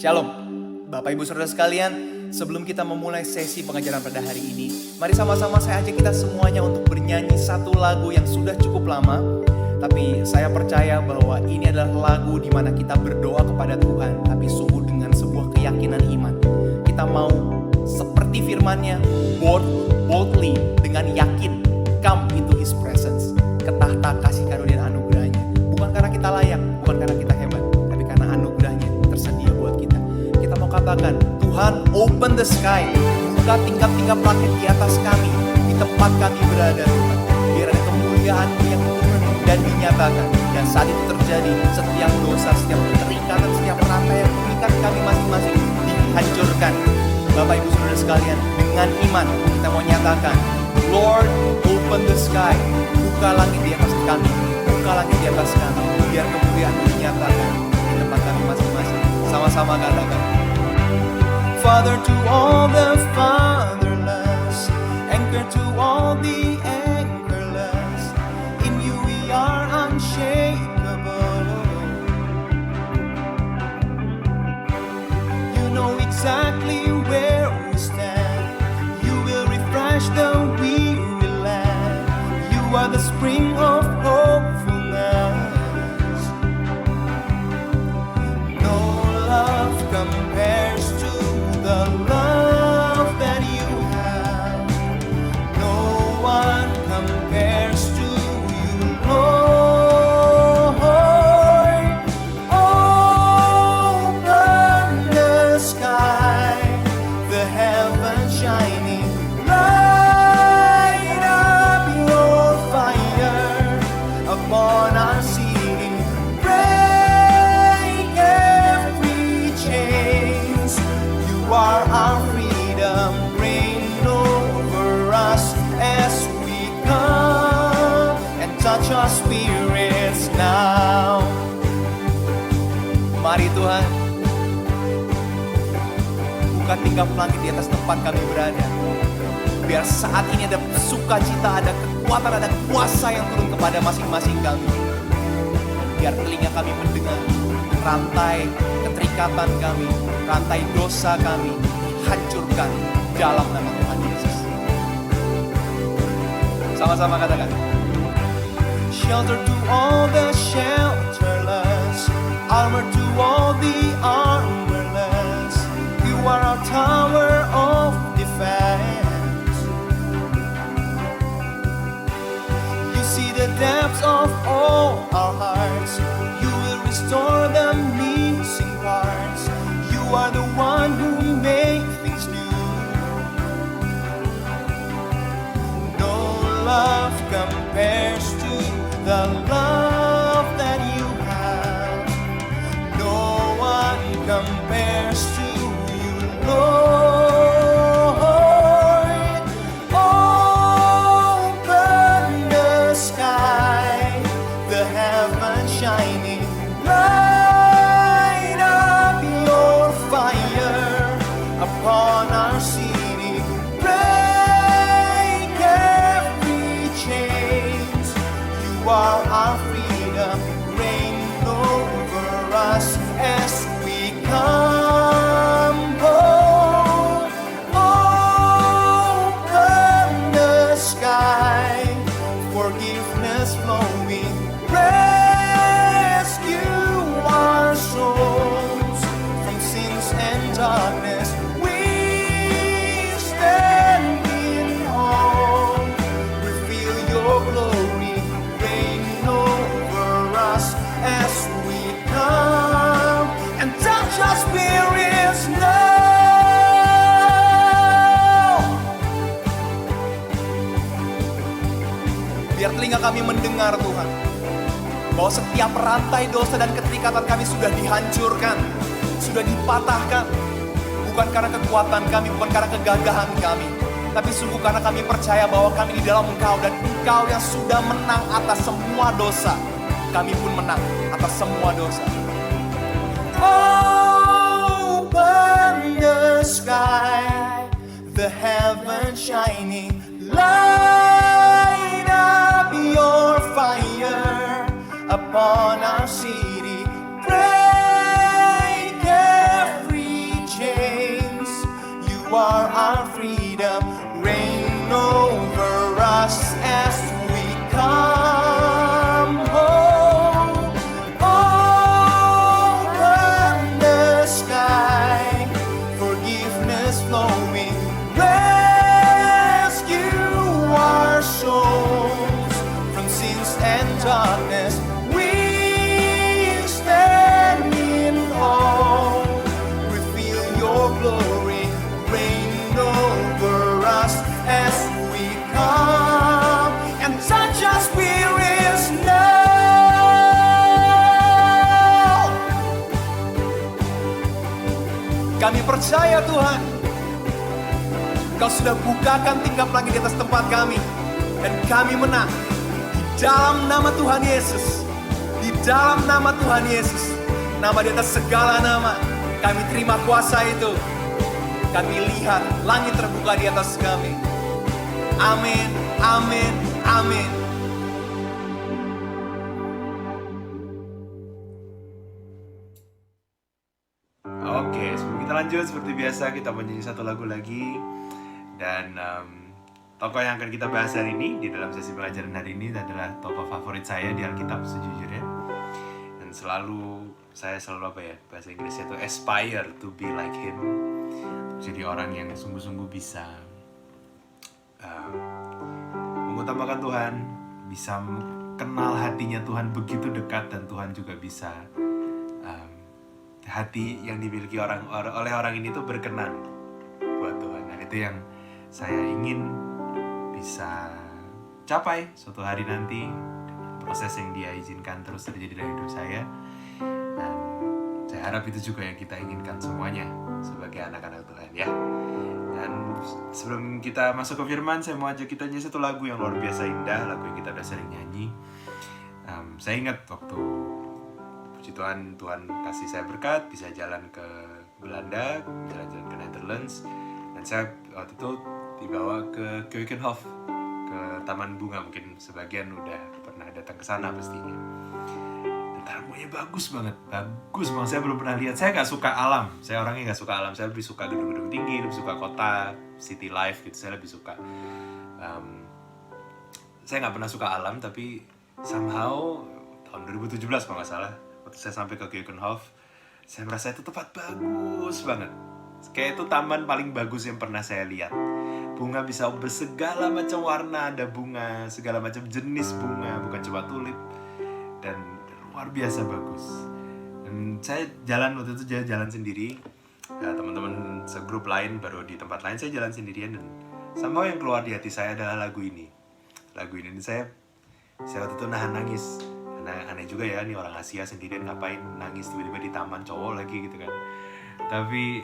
Shalom, Bapak Ibu Saudara sekalian. Sebelum kita memulai sesi pengajaran pada hari ini, mari sama-sama saya ajak kita semuanya untuk bernyanyi satu lagu yang sudah cukup lama. Tapi saya percaya bahwa ini adalah lagu di mana kita berdoa kepada Tuhan, tapi sungguh dengan sebuah keyakinan iman. Kita mau seperti firman-Nya, boldly, dengan yakin, come into His presence, ke tahta kasih karunia dan anugerahnya. Bukan karena kita layak, bukan karena kita hebat, tapi karena anugerahnya tersedia buat kita. Kita mau katakan, Tuhan open the sky, buka tingkap-tingkap langit di atas kami, di tempat kami berada Tuhan. Biar ada kemuliaan-Mu yang turun dan dinyatakan. Dan saat itu terjadi, setiap dosa, setiap keterikatan, setiap rantai yang mengikat kami masing-masing dihancurkan. Bapak Ibu Saudara sekalian, dengan iman kita mau nyatakan, Lord open the sky, buka langit di atas kami, buka langit di atas kami, biar kemuliaan-Mu dinyatakan di tempat kami masing-masing. Sama-sama katakan, Father to all the fatherless, anchor to all the anchorless, in You we are unshakable. You know exactly where we stand, You will refresh the weary land, You are the spring of hopefulness. No love compares to the love that You have. No one compares to You, Lord. Open the sky, the heavens shining. Light up Your fire upon our city. Break every chains. You are our freedom. Reign over us as we come and touch our spirits now. Mari Tuhan, buka tingkap langit di atas tempat kami berada. Biar saat ini ada sukacita, ada kekuatan, ada kuasa yang turun kepada masing-masing kami. Biar telinga kami mendengar rantai keterikatan kami, rantai dosa kami hancurkan dalam nama Tuhan Yesus. Sama-sama katakan, shelter to all the shelterless, armor to all the armorless. You are our tower of defense. You see the depths of all our hearts. You will restore the missing parts. You are the one who makes things new. No love compares to the love that You have. No one compares to You, Lord. Open the sky, the heavens shining. Light up Your fire upon our city. Break every chains. You are our freedom. Reign over us as we come home. Open the sky, forgiveness flowing. Rescue our souls from sins and darkness. We stand in awe. We feel Your glory. Reign over us as we come and touch our spirits now. Biar telinga kami mendengar Tuhan, bahwa setiap rantai dosa dan keterikatan kami sudah dihancurkan, sudah dipatahkan. Bukan karena kekuatan kami, bukan karena kegagahan kami, tapi sungguh karena kami percaya bahwa kami di dalam Engkau, dan Engkau yang sudah menang atas semua dosa. Kami pun menang atas semua dosa. Open the sky, the heavens shining. Light up Your fire upon our city. Break every Kami percaya Tuhan, Engkau sudah bukakan tingkap langit di atas tempat kami. Dan kami menang. Di dalam nama Tuhan Yesus. Di dalam nama Tuhan Yesus. Nama di atas segala nama. Kami terima kuasa itu. Kami lihat langit terbuka di atas kami. Amin, amin, amin. Oke, sebelum kita lanjut, seperti biasa kita menyanyi satu lagu lagi. Dan tokoh yang akan kita bahas hari ini di dalam sesi pelajaran hari ini adalah tokoh favorit saya di Alkitab sejujurnya. Dan saya selalu bahasa Inggrisnya itu aspire to be like him. Jadi orang yang sungguh-sungguh bisa mengutamakan Tuhan, bisa kenal hatinya Tuhan begitu dekat, dan Tuhan juga bisa hati yang dimiliki oleh orang ini tuh berkenan buat Tuhan. Dan itu yang saya ingin bisa capai suatu hari nanti, proses yang Dia izinkan terus terjadi dalam hidup saya. Dan saya harap itu juga yang kita inginkan semuanya sebagai anak-anak Tuhan ya. Dan sebelum kita masuk ke firman, saya mau ajak kita nyanyi satu lagu yang luar biasa indah, lagu yang kita udah sering nyanyi. Saya ingat waktu puji Tuhan kasih saya berkat bisa jalan ke Belanda, jalan-jalan ke Netherlands, dan saya waktu itu dibawa ke Keukenhof, ke Taman Bunga. Mungkin sebagian udah pernah datang ke sana pastinya. Dan tamannya bagus banget. Saya belum pernah lihat. Saya nggak suka alam. Saya orangnya nggak suka alam. Saya lebih suka gedung-gedung tinggi, lebih suka kota, city life gitu. Saya lebih suka. Saya nggak pernah suka alam, tapi somehow tahun 2017 kalau nggak salah, waktu saya sampai ke Keukenhof, saya merasa itu tempat bagus banget. Kayak itu taman paling bagus yang pernah saya lihat. Bunga bisa bersegala macam warna, ada bunga, segala macam jenis bunga, bukan cuma tulip. Dan luar biasa bagus. Dan saya waktu itu jalan sendiri. Ya, teman-teman segrup lain baru di tempat lain, saya jalan sendirian. Dan somehow yang keluar di hati saya adalah lagu ini. Lagu ini saya waktu itu nahan nangis. Karena aneh juga ya, nih orang Asia sendirian ngapain nangis tiba-tiba di taman, cowok lagi gitu kan. Tapi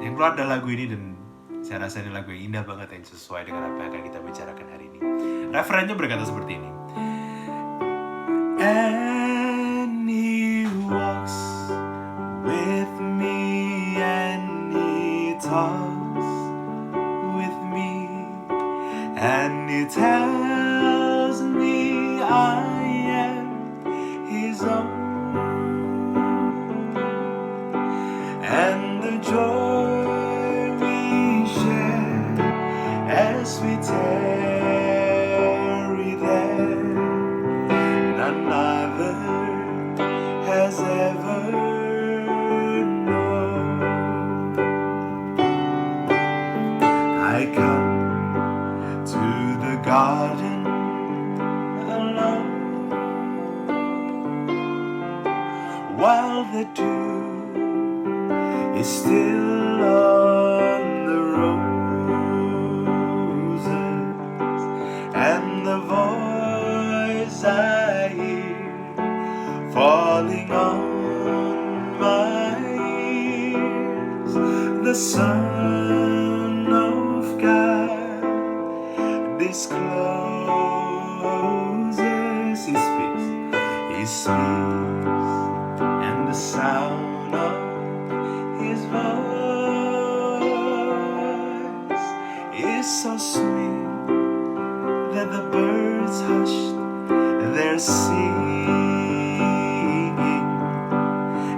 yang keluar adalah lagu ini, dan saya rasa ini lagu yang indah banget, yang sesuai dengan apa yang akan kita bicarakan hari ini. Referennya berkata seperti ini. And he walks with me and he talks with me and he tells me I am his own, and the joy we share as we tarry there, none other has ever known. I come to the garden alone, while the dew is still on the roses, and the voice I hear falling on my ears, the Son of God discloses. He speaks, and the sound of his voice is so sweet that the birds hushed their singing,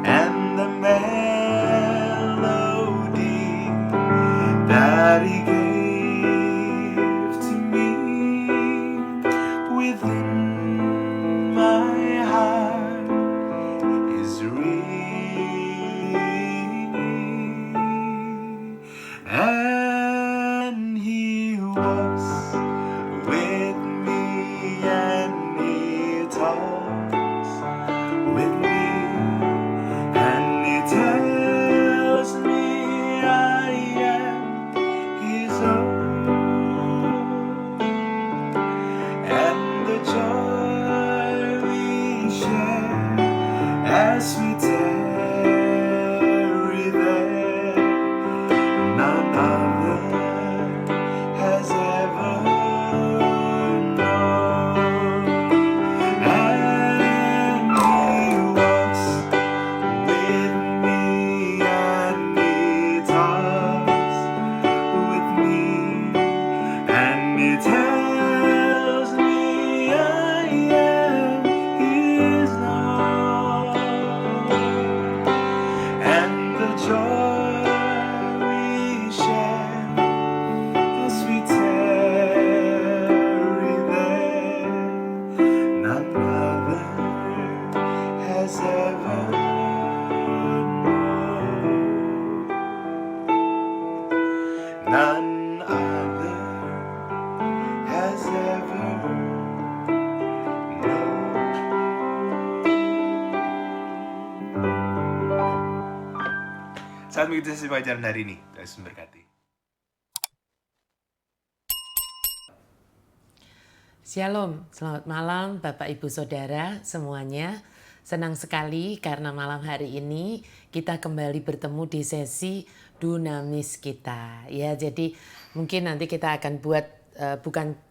and the melody that he gave to me within my heart is ringing Saat mengikuti sesi pelajaran hari ini. Tuhan Yesus memberkati. Shalom, selamat malam Bapak Ibu Saudara semuanya. Senang sekali karena malam hari ini kita kembali bertemu di sesi Dunamis kita. Ya, jadi mungkin nanti kita akan buat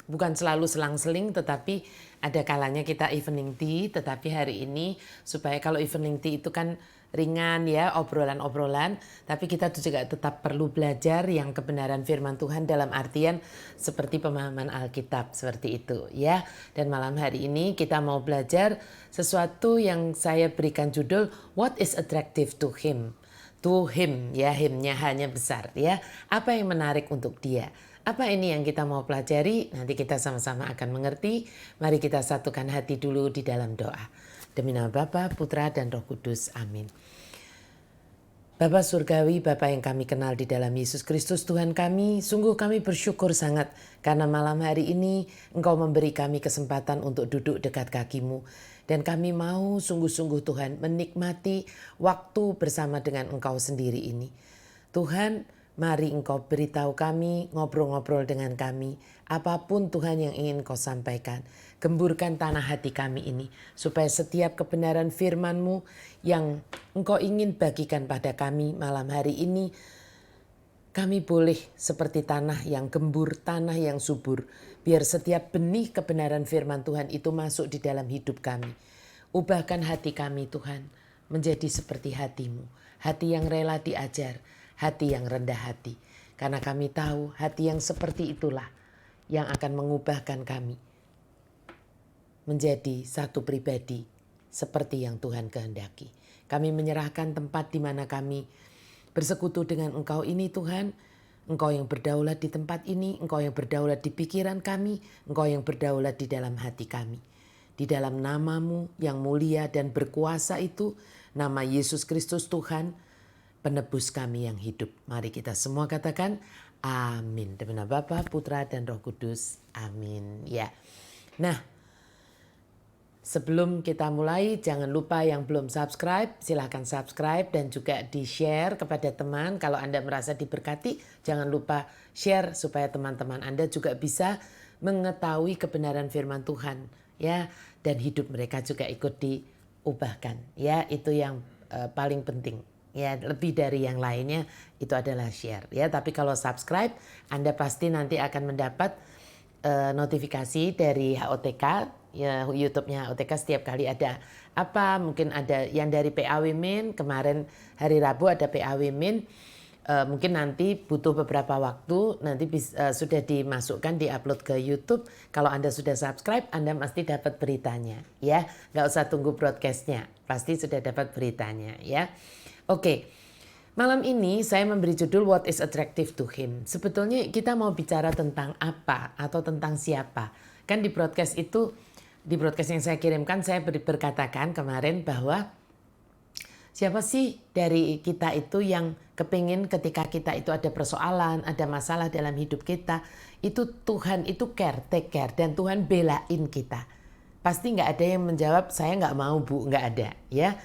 bukan selalu selang-seling, tetapi ada kalanya kita evening tea. Tetapi hari ini supaya kalau evening tea itu kan ringan ya, obrolan-obrolan, tapi kita juga tetap perlu belajar yang kebenaran firman Tuhan dalam artian seperti pemahaman Alkitab seperti itu ya. Dan malam hari ini kita mau belajar sesuatu yang saya berikan judul What is attractive to him? To him ya, himnya hanya besar ya. Apa yang menarik untuk dia? Apa ini yang kita mau pelajari? Nanti kita sama-sama akan mengerti. Mari kita satukan hati dulu di dalam doa. Demi nama Bapa, Putra, dan Roh Kudus. Amin. Bapa Surgawi, Bapa yang kami kenal di dalam Yesus Kristus Tuhan kami, sungguh kami bersyukur sangat karena malam hari ini Engkau memberi kami kesempatan untuk duduk dekat kaki-Mu. Dan kami mau sungguh-sungguh Tuhan menikmati waktu bersama dengan Engkau sendiri ini. Tuhan, mari Engkau beritahu kami, ngobrol-ngobrol dengan kami, apapun Tuhan yang ingin Engkau sampaikan. Gemburkan tanah hati kami ini, supaya setiap kebenaran firman-Mu yang Engkau ingin bagikan pada kami malam hari ini, kami boleh seperti tanah yang gembur, tanah yang subur. Biar setiap benih kebenaran firman Tuhan itu masuk di dalam hidup kami. Ubahkan hati kami Tuhan, menjadi seperti hati-Mu. Hati yang rela diajar, hati yang rendah hati. Karena kami tahu hati yang seperti itulah yang akan mengubahkan kami menjadi satu pribadi seperti yang Tuhan kehendaki. Kami menyerahkan tempat di mana kami bersekutu dengan Engkau ini Tuhan. Engkau yang berdaulat di tempat ini, Engkau yang berdaulat di pikiran kami, Engkau yang berdaulat di dalam hati kami. Di dalam nama-Mu yang mulia dan berkuasa itu, nama Yesus Kristus Tuhan, penebus kami yang hidup. Mari kita semua katakan amin. Demi nama Bapa, Putra, dan Roh Kudus. Amin. Ya. Nah, sebelum kita mulai, jangan lupa yang belum subscribe, silahkan subscribe dan juga di-share kepada teman. Kalau Anda merasa diberkati, jangan lupa share supaya teman-teman Anda juga bisa mengetahui kebenaran firman Tuhan, ya, dan hidup mereka juga ikut diubahkan. Ya, itu yang paling penting. Ya, lebih dari yang lainnya itu adalah share. Ya, tapi kalau subscribe, Anda pasti nanti akan mendapat notifikasi dari HOTK. Ya, YouTube-nya HOTK setiap kali ada apa, mungkin ada yang dari PA Women, kemarin hari Rabu ada PA Women, mungkin nanti butuh beberapa waktu, nanti sudah dimasukkan, diupload ke YouTube. Kalau Anda sudah subscribe, Anda pasti dapat beritanya, ya, nggak usah tunggu broadcast-nya, pasti sudah dapat beritanya, ya. Oke, malam ini saya memberi judul What is attractive to him. Sebetulnya kita mau bicara tentang apa atau tentang siapa. Kan di broadcast itu, di broadcast yang saya kirimkan, saya berkatakan kemarin bahwa siapa sih dari kita itu yang kepingin ketika kita itu ada persoalan, ada masalah dalam hidup kita, itu Tuhan itu take care, dan Tuhan belain kita. Pasti nggak ada yang menjawab, saya nggak mau Bu, nggak ada. Ya,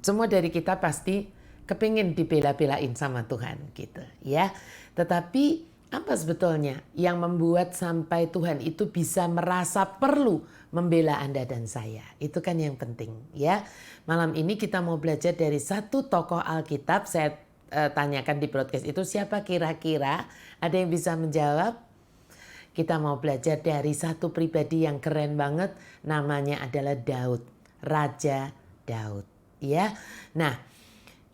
semua dari kita pasti kepingin dibela-belain sama Tuhan gitu ya. Tetapi apa sebetulnya yang membuat sampai Tuhan itu bisa merasa perlu membela Anda dan saya? Itu kan yang penting ya. Malam ini kita mau belajar dari satu tokoh Alkitab. Saya tanyakan di broadcast itu, siapa kira-kira? Ada yang bisa menjawab? Kita mau belajar dari satu pribadi yang keren banget. Namanya adalah Daud. Raja Daud ya. Nah,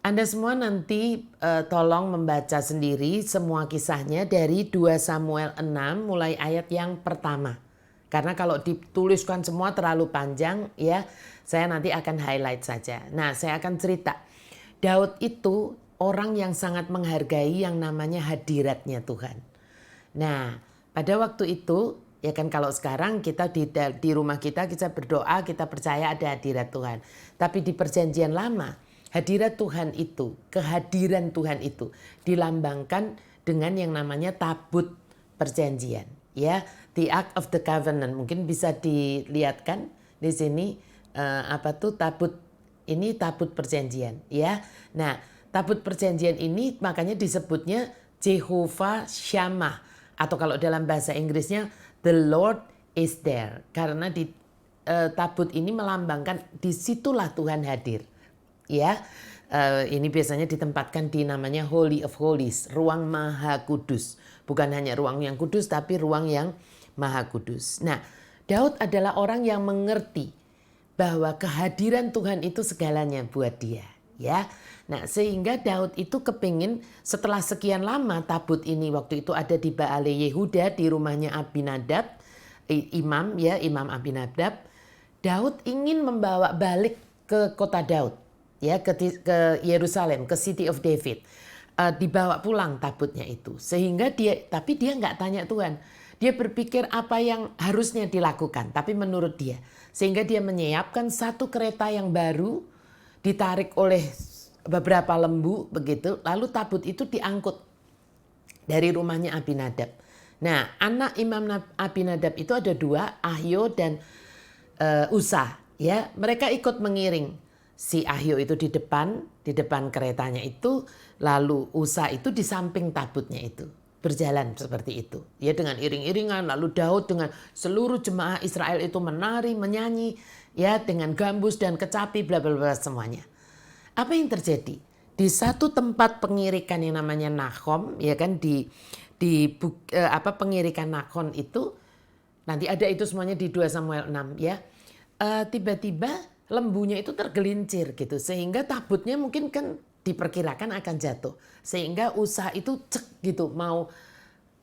Anda semua nanti tolong membaca sendiri semua kisahnya dari 2 Samuel 6 mulai ayat yang pertama. Karena kalau dituliskan semua terlalu panjang ya, saya nanti akan highlight saja. Nah, saya akan cerita. Daud itu orang yang sangat menghargai yang namanya hadiratnya Tuhan. Nah, pada waktu itu, ya kan kalau sekarang kita di rumah kita berdoa, kita percaya ada hadirat Tuhan. Tapi di perjanjian lama, hadirat Tuhan itu, kehadiran Tuhan itu dilambangkan dengan yang namanya tabut perjanjian, ya, the Ark of the Covenant. Mungkin bisa dilihatkan di sini tabut ini tabut perjanjian, ya. Nah, tabut perjanjian ini makanya disebutnya Jehovah Shammah, atau kalau dalam bahasa Inggrisnya the Lord is there, karena di tabut ini melambangkan disitulah Tuhan hadir. Ya, ini biasanya ditempatkan di namanya Holy of Holies, ruang Maha Kudus. Bukan hanya ruang yang kudus, tapi ruang yang Maha Kudus. Nah, Daud adalah orang yang mengerti bahwa kehadiran Tuhan itu segalanya buat dia. Ya, nah sehingga Daud itu kepingin setelah sekian lama tabut ini waktu itu ada di Baale Yehuda di rumahnya Abinadab, imam Abinadab. Daud ingin membawa balik ke kota Daud, ya, ke Yerusalem, ke City of David, dibawa pulang tabutnya itu. Sehingga tapi dia nggak tanya Tuhan. Dia berpikir apa yang harusnya dilakukan, tapi menurut dia. Sehingga dia menyiapkan satu kereta yang baru, ditarik oleh beberapa lembu begitu, lalu tabut itu diangkut dari rumahnya Abinadab. Nah, anak Imam Abinadab itu ada 2, Ahio dan Usa. Ya, mereka ikut mengiring. Si Ahio itu di depan keretanya itu, lalu Usa itu di samping tabutnya itu. Berjalan seperti itu. Ya, dengan iring-iringan, lalu Daud dengan seluruh jemaah Israel itu menari, menyanyi, ya, dengan gambus dan kecapi, bla bla bla semuanya. Apa yang terjadi? Di satu tempat pengirikan yang namanya Nahom, ya kan, di pengirikan Nahom itu, nanti ada itu semuanya di 2 Samuel 6 ya. Tiba-tiba lembunya itu tergelincir gitu, sehingga tabutnya mungkin kan diperkirakan akan jatuh, sehingga Usa itu cek gitu, mau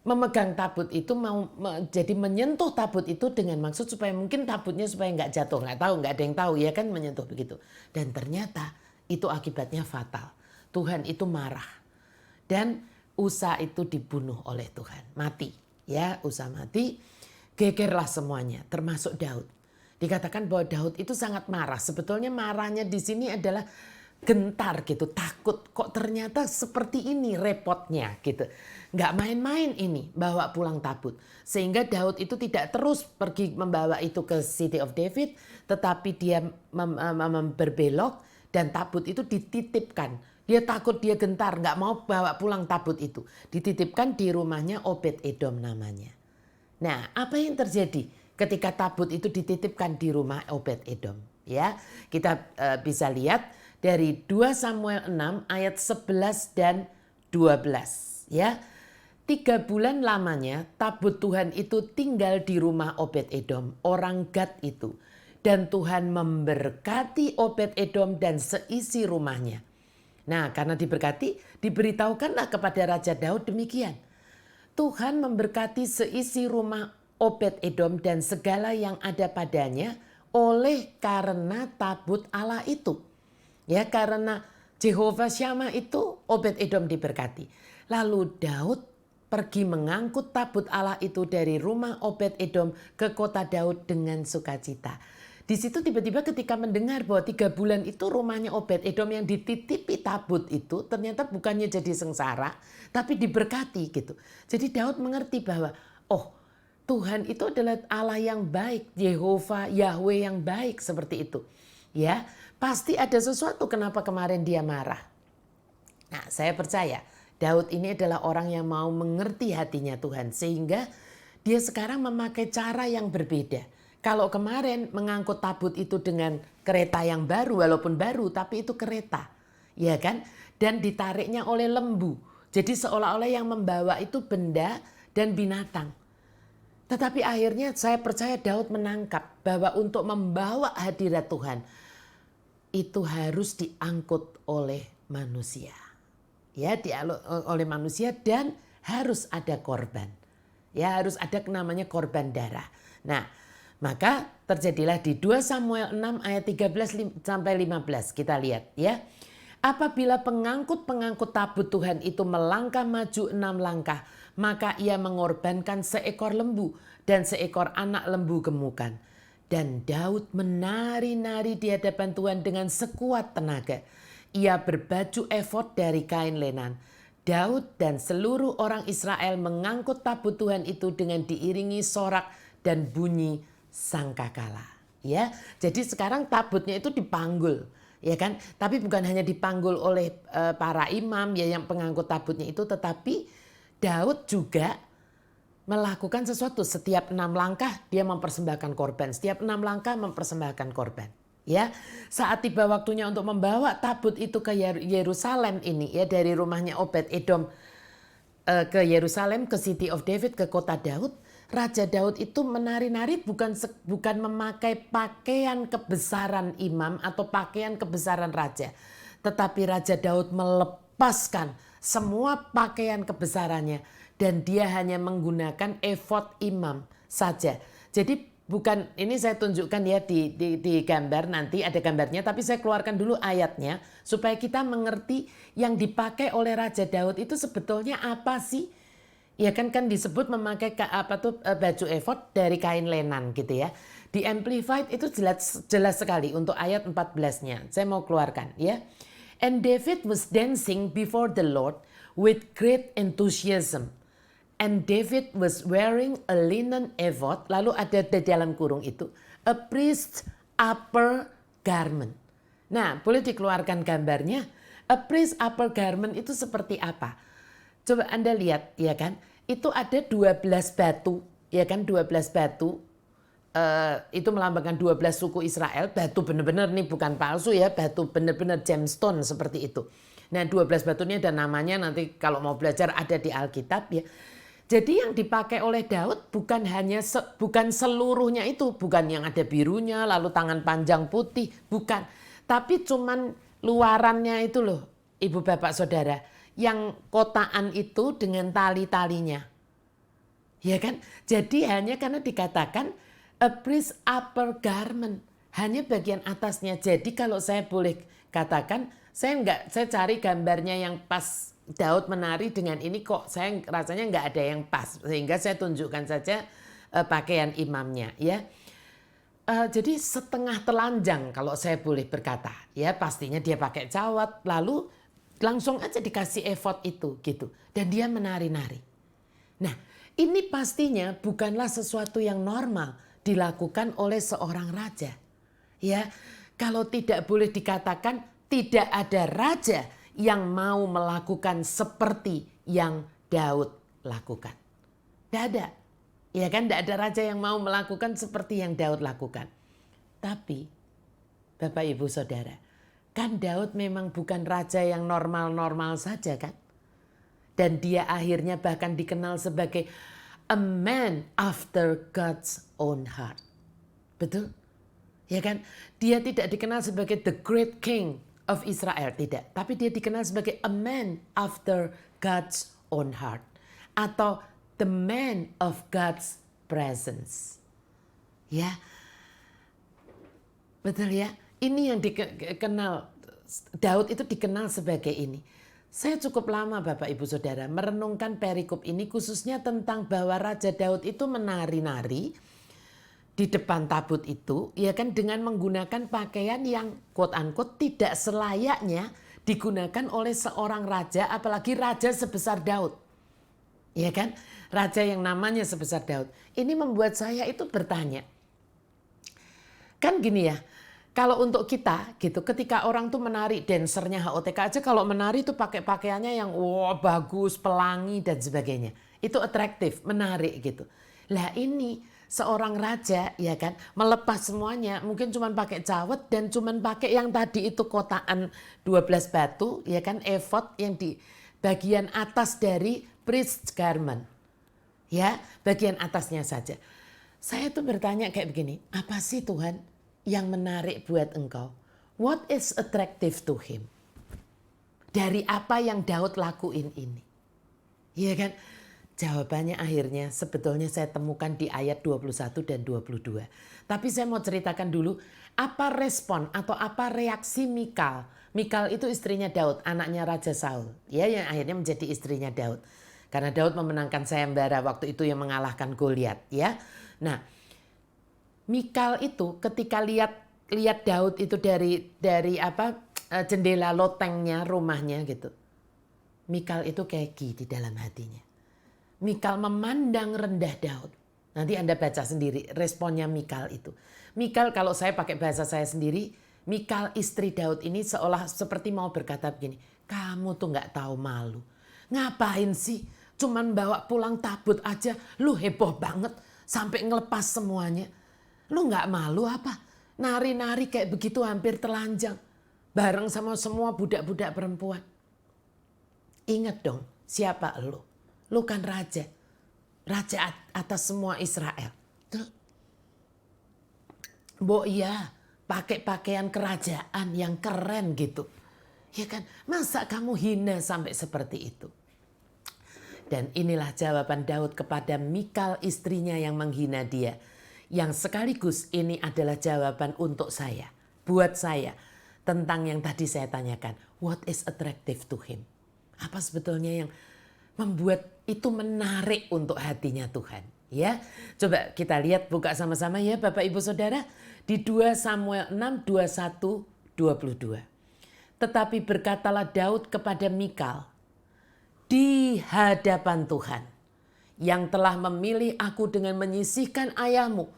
memegang tabut itu, jadi menyentuh tabut itu dengan maksud supaya mungkin tabutnya supaya nggak jatuh, nggak ada yang tahu ya kan, menyentuh begitu. Dan ternyata itu akibatnya fatal. Tuhan itu marah dan Usa itu dibunuh oleh Tuhan, mati ya. Usa mati, gegerlah semuanya termasuk Daud. Dikatakan bahwa Daud itu sangat marah. Sebetulnya marahnya di sini adalah gentar gitu, takut kok ternyata seperti ini repotnya gitu. Nggak main-main ini bawa pulang tabut. Sehingga Daud itu tidak terus pergi membawa itu ke City of David, tetapi dia berbelok dan tabut itu dititipkan. Dia takut, dia gentar, nggak mau bawa pulang tabut itu. Dititipkan di rumahnya Obed Edom namanya. Nah, apa yang terjadi ketika tabut itu dititipkan di rumah Obed Edom? Ya, kita bisa lihat dari 2 Samuel 6 ayat 11 dan 12. Ya, 3 bulan lamanya tabut Tuhan itu tinggal di rumah Obed Edom, orang Gad itu. Dan Tuhan memberkati Obed Edom dan seisi rumahnya. Nah, karena diberkati, diberitahukanlah kepada Raja Daud demikian. Tuhan memberkati seisi rumah Obed Edom dan segala yang ada padanya oleh karena tabut Allah itu. Ya, karena Jehovah Shammah itu Obed Edom diberkati. Lalu Daud pergi mengangkut tabut Allah itu dari rumah Obed Edom ke kota Daud dengan sukacita. Di situ tiba-tiba ketika mendengar bahwa 3 bulan itu rumahnya Obed Edom yang dititipi tabut itu ternyata bukannya jadi sengsara, tapi diberkati gitu. Jadi Daud mengerti bahwa oh, Tuhan itu adalah Allah yang baik, Yehova, Yahweh yang baik seperti itu. Ya, pasti ada sesuatu kenapa kemarin dia marah. Nah, saya percaya Daud ini adalah orang yang mau mengerti hatinya Tuhan sehingga dia sekarang memakai cara yang berbeda. Kalau kemarin mengangkut tabut itu dengan kereta yang baru, walaupun baru tapi itu kereta, ya kan? Dan ditariknya oleh lembu. Jadi seolah-olah yang membawa itu benda dan binatang. Tetapi akhirnya saya percaya Daud menangkap bahwa untuk membawa hadirat Tuhan itu harus diangkut oleh manusia. Ya, oleh manusia dan harus ada korban. Ya, harus ada namanya korban darah. Nah, maka terjadilah di 2 Samuel 6 ayat 13 sampai 15. Kita lihat ya. Apabila pengangkut-pengangkut tabut Tuhan itu melangkah maju 6 langkah, maka ia mengorbankan seekor lembu dan seekor anak lembu gemukan. Dan Daud menari-nari di hadapan Tuhan dengan sekuat tenaga. Ia berbaju efod dari kain lenan. Daud dan seluruh orang Israel mengangkut tabut Tuhan itu dengan diiringi sorak dan bunyi sangkakala. Ya, jadi sekarang tabutnya itu dipanggul. ya kan? Tapi bukan hanya dipanggul oleh para imam ya yang pengangkut tabutnya itu, tetapi Daud juga melakukan sesuatu. Setiap 6 langkah dia mempersembahkan korban, setiap 6 langkah mempersembahkan korban. Ya, saat tiba waktunya untuk membawa tabut itu ke Yerusalem ini ya, dari rumahnya Obed Edom ke Yerusalem, ke City of David, ke kota Daud, Raja Daud itu menari-nari bukan memakai pakaian kebesaran imam atau pakaian kebesaran raja, tetapi Raja Daud melepaskan semua pakaian kebesarannya dan dia hanya menggunakan efod imam saja. Jadi bukan, ini saya tunjukkan ya di gambar, nanti ada gambarnya, tapi saya keluarkan dulu ayatnya supaya kita mengerti yang dipakai oleh Raja Daud itu sebetulnya apa sih? Ya kan disebut memakai baju efod dari kain lenan gitu ya. Di Amplified itu jelas sekali untuk ayat 14-nya. Saya mau keluarkan ya. And David was dancing before the Lord with great enthusiasm. And David was wearing a linen ephod, lalu ada di dalam kurung itu, a priest's upper garment. Nah, boleh dikeluarkan gambarnya. A priest's upper garment itu seperti apa? Coba Anda lihat, ya kan? Itu ada 12 batu, ya kan? 12 batu, itu melambangkan 12 suku Israel. Batu benar-benar nih, bukan palsu ya, batu benar-benar gemstone seperti itu. Nah, 12 batu ini ada namanya, nanti kalau mau belajar ada di Alkitab ya. Jadi yang dipakai oleh Daud bukan hanya bukan seluruhnya itu, bukan yang ada birunya lalu tangan panjang putih, bukan. Tapi cuman luarannya itu loh, Ibu Bapak Saudara, yang kotaan itu dengan tali-talinya. Ya kan? Jadi hanya karena dikatakan a priest's upper garment, hanya bagian atasnya. Jadi kalau saya boleh katakan, saya cari gambarnya yang pas Daud menari dengan ini kok saya rasanya nggak ada yang pas, sehingga saya tunjukkan saja pakaian imamnya ya. Jadi setengah telanjang kalau saya boleh berkata ya, pastinya dia pakai cawat lalu langsung aja dikasih efod itu gitu dan dia menari-nari. Nah, ini pastinya bukanlah sesuatu yang normal dilakukan oleh seorang raja. Ya, kalau tidak boleh dikatakan tidak ada raja yang mau melakukan seperti yang Daud lakukan. Tidak ada. Ya kan, tidak ada raja yang mau melakukan seperti yang Daud lakukan. Tapi, Bapak Ibu Saudara, kan Daud memang bukan raja yang normal-normal saja kan. Dan dia akhirnya bahkan dikenal sebagai a man after God's own heart. Betul? Ya kan? Dia tidak dikenal sebagai the great king of Israel, tidak. Tapi dia dikenal sebagai a man after God's own heart. Atau the man of God's presence. Ya. Betul ya? Ini yang dikenal, Daud itu dikenal sebagai ini. Saya cukup lama Bapak Ibu Saudara merenungkan perikop ini khususnya tentang bahwa Raja Daud itu menari-nari di depan tabut itu, ya kan, dengan menggunakan pakaian yang quote unquote tidak selayaknya digunakan oleh seorang raja, apalagi raja sebesar Daud. Ya kan? Raja yang namanya sebesar Daud. Ini membuat saya itu bertanya. Kan gini ya, kalau untuk kita gitu, ketika orang tuh menari, dancernya HOTK aja kalau menari tuh pakai pakaiannya yang bagus, pelangi dan sebagainya. Itu atraktif, menarik gitu. Lah ini seorang raja ya kan melepas semuanya, mungkin cuma pakai cawat dan cuma pakai yang tadi itu kotaan 12 batu ya kan, efod yang di bagian atas dari priest's garment. Ya, bagian atasnya saja. Saya tuh bertanya kayak begini, apa sih Tuhan yang menarik buat engkau? What is attractive to him? Dari apa yang Daud lakuin ini? Ya kan? Jawabannya akhirnya sebetulnya saya temukan di ayat 21 dan 22. Tapi saya mau ceritakan dulu apa respon atau apa reaksi Mikal. Mikal itu istrinya Daud, anaknya Raja Saul. Ya, yang akhirnya menjadi istrinya Daud. Karena Daud memenangkan sayembara waktu itu yang mengalahkan Goliat. Ya, nah Mikal itu ketika lihat Daud itu dari jendela lotengnya rumahnya gitu. Mikal itu keki di dalam hatinya. Mikal memandang rendah Daud. Nanti Anda baca sendiri responnya Mikal itu. Mikal kalau saya pakai bahasa saya sendiri, Mikal istri Daud ini seolah seperti mau berkata begini, kamu tuh nggak tahu malu. Ngapain sih cuman bawa pulang tabut aja, lu heboh banget sampai ngelepas semuanya. Lu nggak malu apa? Nari-nari kayak begitu hampir telanjang bareng sama semua budak-budak perempuan. Ingat dong, siapa lu? Lu kan raja. Raja atas semua Israel. Mbok iya, pakai pakaian kerajaan yang keren gitu. Ya kan, masa kamu hina sampai seperti itu? Dan inilah jawaban Daud kepada Mikal istrinya yang menghina dia. Yang sekaligus ini adalah jawaban untuk saya, buat saya. Tentang yang tadi saya tanyakan, what is attractive to him? Apa sebetulnya yang membuat itu menarik untuk hatinya Tuhan? Ya, coba kita lihat, buka sama-sama ya Bapak Ibu Saudara. Di 2 Samuel 6, 21, 22. Tetapi berkatalah Daud kepada Mikal, di hadapan Tuhan yang telah memilih aku dengan menyisihkan ayahmu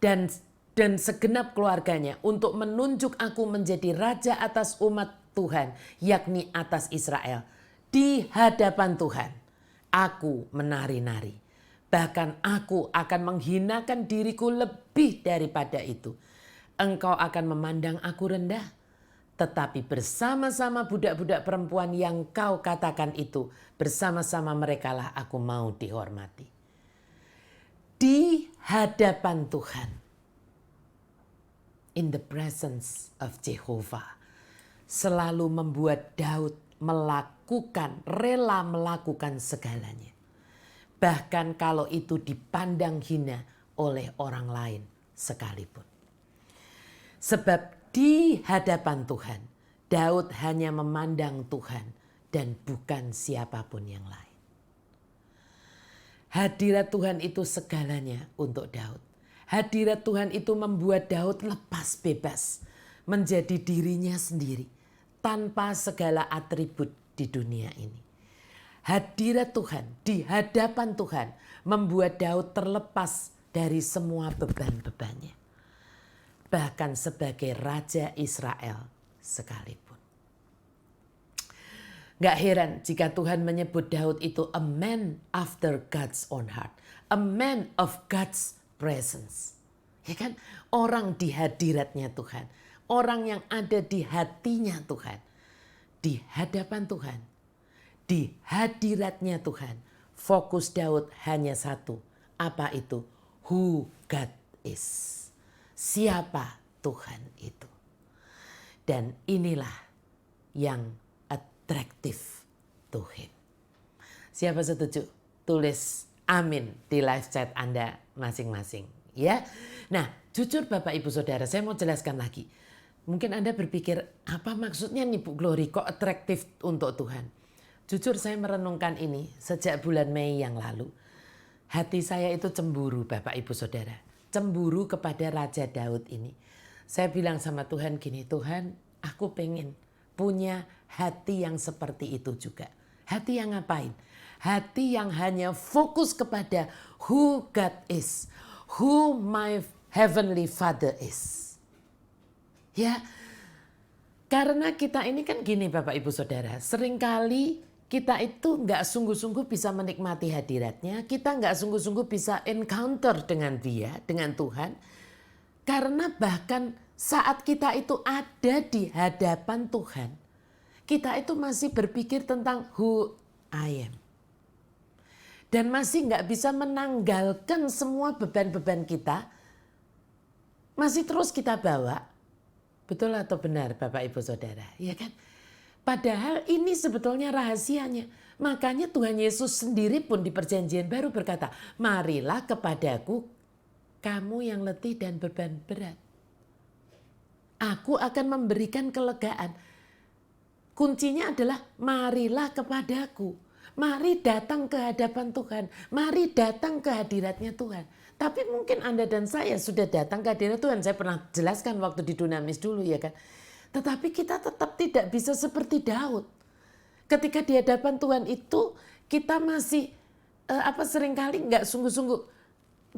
dan segenap keluarganya untuk menunjuk aku menjadi raja atas umat Tuhan, yakni atas Israel. Di hadapan Tuhan aku menari-nari. Bahkan aku akan menghinakan diriku lebih daripada itu. Engkau akan memandang aku rendah. Tetapi bersama-sama budak-budak perempuan yang kau katakan itu, bersama-sama merekalah aku mau dihormati. Di hadapan Tuhan, in the presence of Jehovah, selalu membuat Daud rela melakukan segalanya. Bahkan kalau itu dipandang hina oleh orang lain sekalipun. Sebab di hadapan Tuhan, Daud hanya memandang Tuhan dan bukan siapapun yang lain. Hadirat Tuhan itu segalanya untuk Daud. Hadirat Tuhan itu membuat Daud lepas bebas menjadi dirinya sendiri tanpa segala atribut di dunia ini. Hadirat Tuhan di hadapan Tuhan membuat Daud terlepas dari semua beban-bebannya. Bahkan sebagai Raja Israel sekalipun. Gak heran jika Tuhan menyebut Daud itu a man after God's own heart. A man of God's presence. Ya kan? Orang di hadiratnya Tuhan. Orang yang ada di hatinya Tuhan. Di hadapan Tuhan. Di hadiratnya Tuhan. Fokus Daud hanya satu. Apa itu? Who God is. Siapa Tuhan itu. Dan inilah yang attractive to him. Siapa setuju? Tulis amin di live chat Anda masing-masing. Ya. Nah, jujur Bapak Ibu Saudara, saya mau jelaskan lagi. Mungkin Anda berpikir, apa maksudnya nih Bu Glory kok atraktif untuk Tuhan? Jujur saya merenungkan ini sejak bulan Mei yang lalu. Hati saya itu cemburu Bapak Ibu Saudara. Cemburu kepada Raja Daud ini. Saya bilang sama Tuhan gini, Tuhan aku pengen punya hati yang seperti itu juga. Hati yang ngapain? Hati yang hanya fokus kepada who God is. Who my heavenly Father is. Ya, karena kita ini kan gini Bapak Ibu Saudara. Seringkali kita itu nggak sungguh-sungguh bisa menikmati hadiratnya. Kita nggak sungguh-sungguh bisa encounter dengan dia, dengan Tuhan. Karena bahkan saat kita itu ada di hadapan Tuhan, kita itu masih berpikir tentang who I am. Dan masih nggak bisa menanggalkan semua beban-beban kita. Masih terus kita bawa. Betul atau benar Bapak Ibu Saudara? Ya kan? Padahal ini sebetulnya rahasianya. Makanya Tuhan Yesus sendiri pun di perjanjian baru berkata, marilah kepadaku kamu yang letih dan beban berat. Aku akan memberikan kelegaan. Kuncinya adalah marilah kepadaku. Mari datang ke hadapan Tuhan. Mari datang ke hadiratnya Tuhan. Tapi mungkin Anda dan saya sudah datang ke hadirat Tuhan. Saya pernah jelaskan waktu di Dunamis dulu ya kan. Tetapi kita tetap tidak bisa seperti Daud. Ketika di hadapan Tuhan itu kita masih seringkali nggak sungguh-sungguh.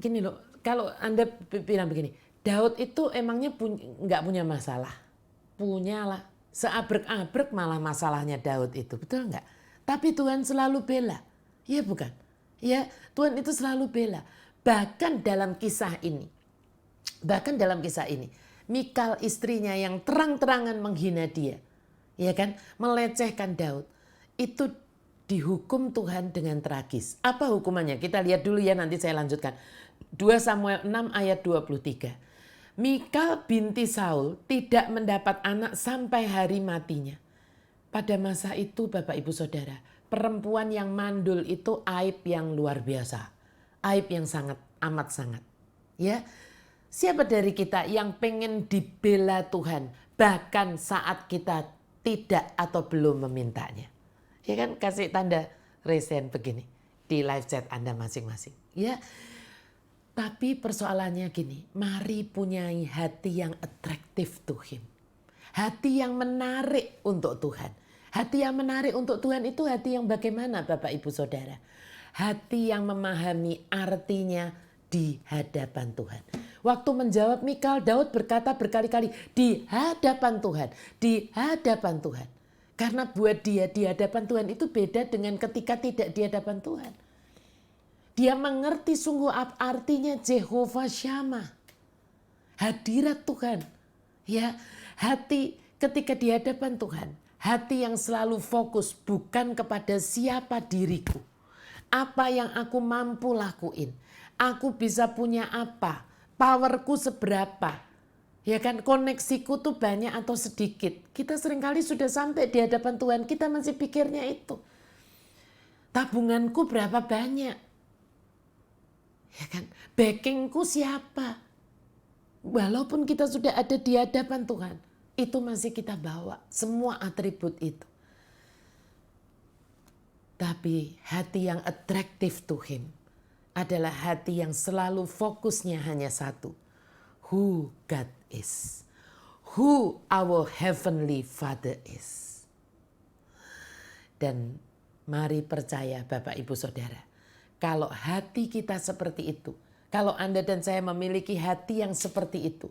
Gini loh, kalau Anda bilang begini, Daud itu emangnya nggak punya masalah. punyalah. Seabrek-abrek malah masalahnya Daud itu, betul nggak? Tapi Tuhan selalu bela, ya bukan? Ya, Tuhan itu selalu bela. Bahkan dalam kisah ini, Mikal istrinya yang terang-terangan menghina dia, ya kan, melecehkan Daud, itu dihukum Tuhan dengan tragis. Apa hukumannya? Kita lihat dulu ya, nanti saya lanjutkan. 2 Samuel 6 ayat 23. Mikal binti Saul tidak mendapat anak sampai hari matinya. Pada masa itu Bapak Ibu Saudara, perempuan yang mandul itu aib yang luar biasa. Aib yang sangat amat sangat. Ya, siapa dari kita yang pengen dibela Tuhan bahkan saat kita tidak atau belum memintanya? Ya kan, kasih tanda resen begini di live chat Anda masing-masing. Ya. Tapi persoalannya gini, mari punyai hati yang attractive to him. Hati yang menarik untuk Tuhan. Hati yang menarik untuk Tuhan itu hati yang bagaimana Bapak Ibu Saudara? Hati yang memahami artinya di hadapan Tuhan. Waktu menjawab Mikal, Daud berkata berkali-kali di hadapan Tuhan, di hadapan Tuhan. Karena buat dia di hadapan Tuhan itu beda dengan ketika tidak di hadapan Tuhan. Dia mengerti sungguh artinya Jehovah Shammah. Hadirat Tuhan. Ya, hati ketika di hadapan Tuhan. Hati yang selalu fokus bukan kepada siapa diriku. Apa yang aku mampu lakuin. Aku bisa punya apa. Powerku seberapa. Ya kan, koneksiku tuh banyak atau sedikit. Kita seringkali sudah sampai di hadapan Tuhan. Kita masih pikirnya itu. Tabunganku berapa banyak. Ya kan, backingku siapa? Walaupun kita sudah ada di hadapan Tuhan, itu masih kita bawa semua atribut itu. Tapi hati yang attractive to him adalah hati yang selalu fokusnya hanya satu. Who God is. Who our heavenly Father is. Dan mari percaya Bapak Ibu Saudara. Kalau hati kita seperti itu, kalau Anda dan saya memiliki hati yang seperti itu,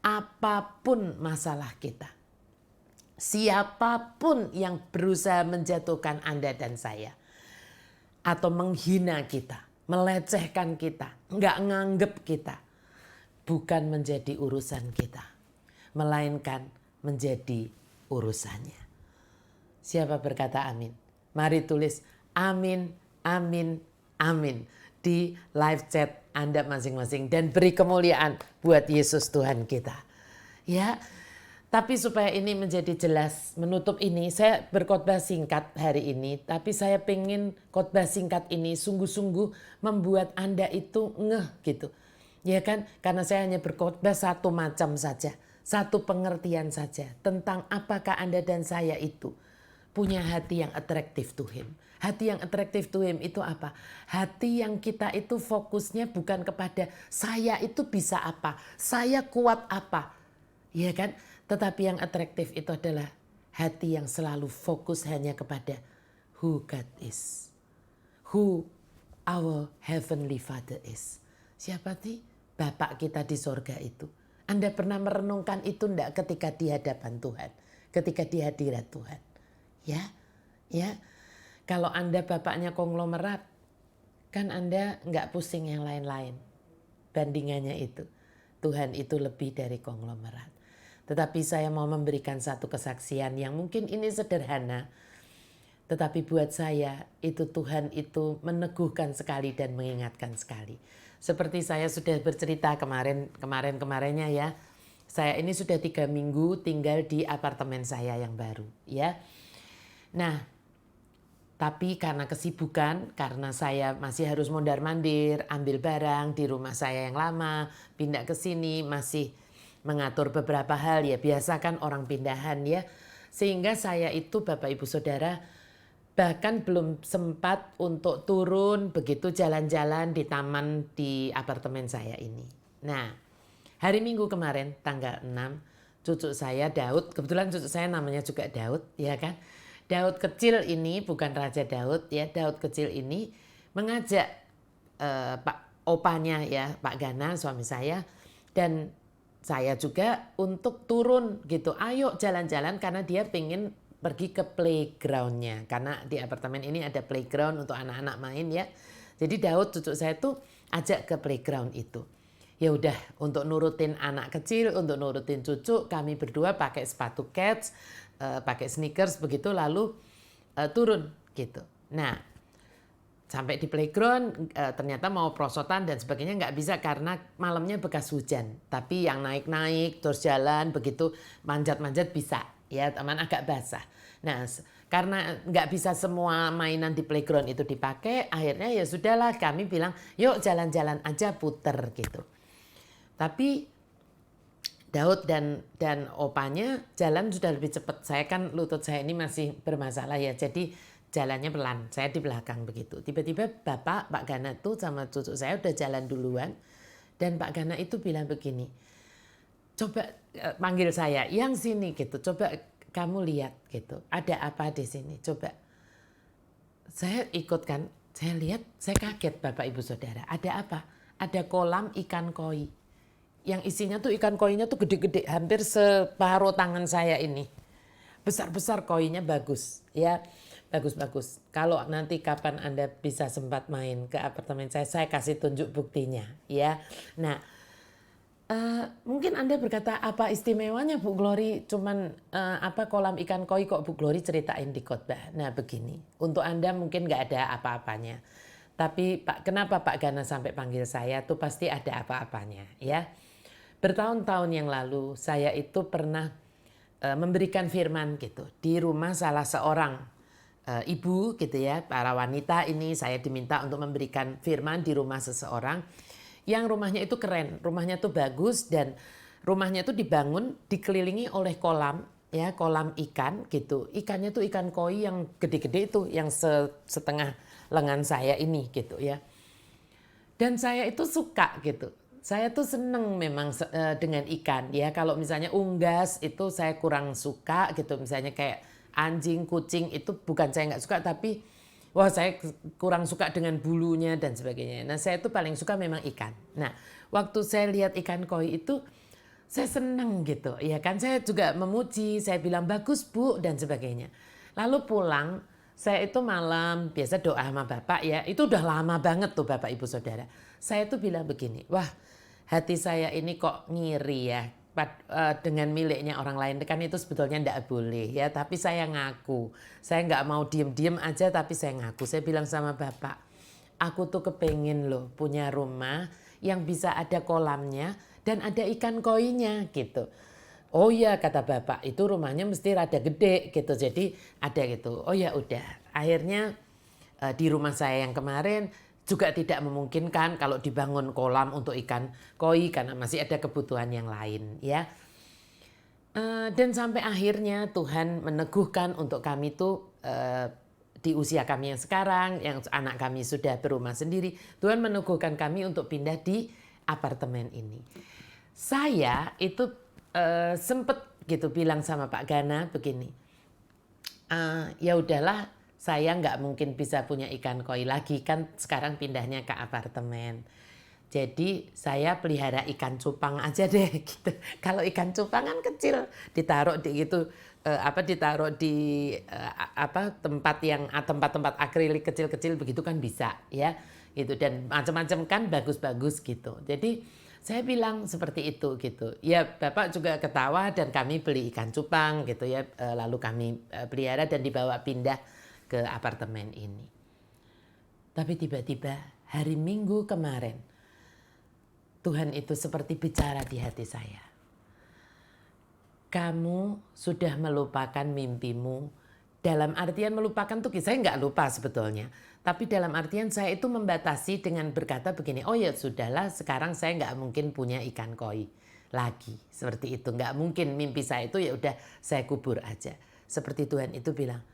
apapun masalah kita, siapapun yang berusaha menjatuhkan Anda dan saya, atau menghina kita, melecehkan kita, nggak nganggep kita, bukan menjadi urusan kita, melainkan menjadi urusannya. Siapa berkata amin? Mari tulis amin, amin, amin di live chat Anda masing-masing dan beri kemuliaan buat Yesus Tuhan kita. Ya, tapi supaya ini menjadi jelas, menutup ini saya berkhotbah singkat hari ini, tapi saya pengen khotbah singkat ini sungguh-sungguh membuat Anda itu ngeh gitu. Ya kan? Karena saya hanya berkhotbah satu macam saja, satu pengertian saja tentang apakah Anda dan saya itu punya hati yang attractive to him. Hati yang attractive to him itu apa? Hati yang kita itu fokusnya bukan kepada saya itu bisa apa, saya kuat apa. Ya kan? Tetapi yang atraktif itu adalah hati yang selalu fokus hanya kepada who God is. Who our heavenly Father is. Siapa sih Bapak kita di sorga itu? Anda pernah merenungkan itu enggak ketika di hadapan Tuhan? Ketika di hadirat Tuhan? Ya, ya. Kalau Anda bapaknya konglomerat, kan Anda enggak pusing yang lain-lain. Bandingannya itu. Tuhan itu lebih dari konglomerat. Tetapi saya mau memberikan satu kesaksian yang mungkin ini sederhana. Tetapi buat saya itu Tuhan itu meneguhkan sekali dan mengingatkan sekali. Seperti saya sudah bercerita kemarin-kemarinnya ya. Saya ini sudah 3 minggu tinggal di apartemen saya yang baru ya. Nah, tapi karena kesibukan, karena saya masih harus mondar-mandir, ambil barang di rumah saya yang lama, pindah ke sini, masih mengatur beberapa hal ya, biasa kan orang pindahan ya. Sehingga saya itu Bapak Ibu Saudara bahkan belum sempat untuk turun begitu jalan-jalan di taman di apartemen saya ini. Nah, hari Minggu kemarin tanggal 6, cucu saya Daud, kebetulan cucu saya namanya juga Daud ya kan. Daud kecil ini bukan Raja Daud ya, Daud kecil ini mengajak Pak opanya ya, Pak Gana suami saya, dan saya juga untuk turun gitu. Ayo jalan-jalan karena dia pengen pergi ke playgroundnya. Karena di apartemen ini ada playground untuk anak-anak main ya. Jadi Daud cucu saya tuh ajak ke playground itu. Ya udah untuk nurutin anak kecil, untuk nurutin cucu, kami berdua pakai sepatu kets, pakai sneakers begitu lalu turun gitu. Nah, sampai di playground ternyata mau prosotan dan sebagainya nggak bisa karena malamnya bekas hujan. Tapi yang naik-naik terus jalan begitu manjat-manjat bisa ya, taman agak basah. Nah, karena nggak bisa semua mainan di playground itu dipakai, akhirnya ya sudahlah kami bilang yuk jalan-jalan aja puter gitu. Tapi Daud dan opanya jalan sudah lebih cepat. Saya kan lutut saya ini masih bermasalah ya, jadi jalannya pelan. Saya di belakang begitu. Tiba-tiba Pak Gana tuh sama cucu saya udah jalan duluan. Dan Pak Gana itu bilang begini, coba panggil saya, yang sini gitu. Coba kamu lihat gitu, ada apa di sini? Coba. Saya ikut kan, saya lihat, saya kaget Bapak Ibu Saudara. Ada apa? Ada kolam ikan koi. Yang isinya tuh ikan koinya tuh gede-gede, hampir separuh tangan saya ini. Besar-besar koinya bagus, ya bagus-bagus. Kalau nanti kapan Anda bisa sempat main ke apartemen saya kasih tunjuk buktinya, ya. Nah, mungkin Anda berkata apa istimewanya Bu Glory? Cuman apa kolam ikan koi kok Bu Glory ceritain di khotbah? Nah begini, untuk Anda mungkin nggak ada apa-apanya. Tapi kenapa Pak Gana sampai panggil saya tuh pasti ada apa-apanya, ya. Bertahun-tahun yang lalu saya itu pernah memberikan firman gitu di rumah salah seorang ibu gitu ya, para wanita ini saya diminta untuk memberikan firman di rumah seseorang yang rumahnya itu keren, rumahnya tuh bagus dan rumahnya tuh dibangun dikelilingi oleh kolam ya, kolam ikan gitu. Ikannya tuh ikan koi yang gede-gede itu yang setengah lengan saya ini gitu ya. Dan saya itu suka gitu. Saya tuh seneng memang dengan ikan ya. Kalau misalnya unggas itu saya kurang suka gitu. Misalnya kayak anjing, kucing itu bukan saya nggak suka tapi wah saya kurang suka dengan bulunya dan sebagainya. Nah saya tuh paling suka memang ikan. Nah waktu saya lihat ikan koi itu saya seneng gitu. Ya kan saya juga memuji, saya bilang bagus Bu dan sebagainya. Lalu pulang saya itu malam biasa doa sama Bapak ya. Itu udah lama banget tuh Bapak Ibu Saudara. Saya tuh bilang begini, wah hati saya ini kok ngiri ya dengan miliknya orang lain kan itu sebetulnya enggak boleh ya, tapi saya ngaku. Saya nggak mau diem-diem aja tapi saya ngaku. Saya bilang sama Bapak, aku tuh kepengen loh punya rumah yang bisa ada kolamnya dan ada ikan koinya gitu. Oh iya kata Bapak, itu rumahnya mesti rada gede gitu. Jadi ada gitu. Oh ya udah. Akhirnya di rumah saya yang kemarin juga tidak memungkinkan kalau dibangun kolam untuk ikan koi karena masih ada kebutuhan yang lain ya. Dan sampai akhirnya Tuhan meneguhkan untuk kami tuh di usia kami yang sekarang, yang anak kami sudah berumah sendiri, Tuhan meneguhkan kami untuk pindah di apartemen ini. Saya itu sempet gitu bilang sama Pak Gana begini, ya udahlah. Saya nggak mungkin bisa punya ikan koi lagi kan sekarang pindahnya ke apartemen. Jadi saya pelihara ikan cupang aja deh gitu. Kalau ikan cupang kan kecil ditaruh di gitu ditaruh di tempat-tempat akrilik kecil-kecil begitu kan bisa ya gitu dan macam-macam kan bagus-bagus gitu. Jadi saya bilang seperti itu gitu. Ya Bapak juga ketawa dan kami beli ikan cupang gitu ya. Lalu kami pelihara dan dibawa pindah ke apartemen ini. Tapi tiba-tiba hari Minggu kemarin Tuhan itu seperti bicara di hati saya. Kamu sudah melupakan mimpimu. Dalam artian melupakan tuh saya nggak lupa sebetulnya. Tapi dalam artian saya itu membatasi dengan berkata begini, oh ya sudahlah sekarang saya nggak mungkin punya ikan koi lagi. Seperti itu, nggak mungkin mimpi saya itu ya udah saya kubur aja. Seperti Tuhan itu bilang,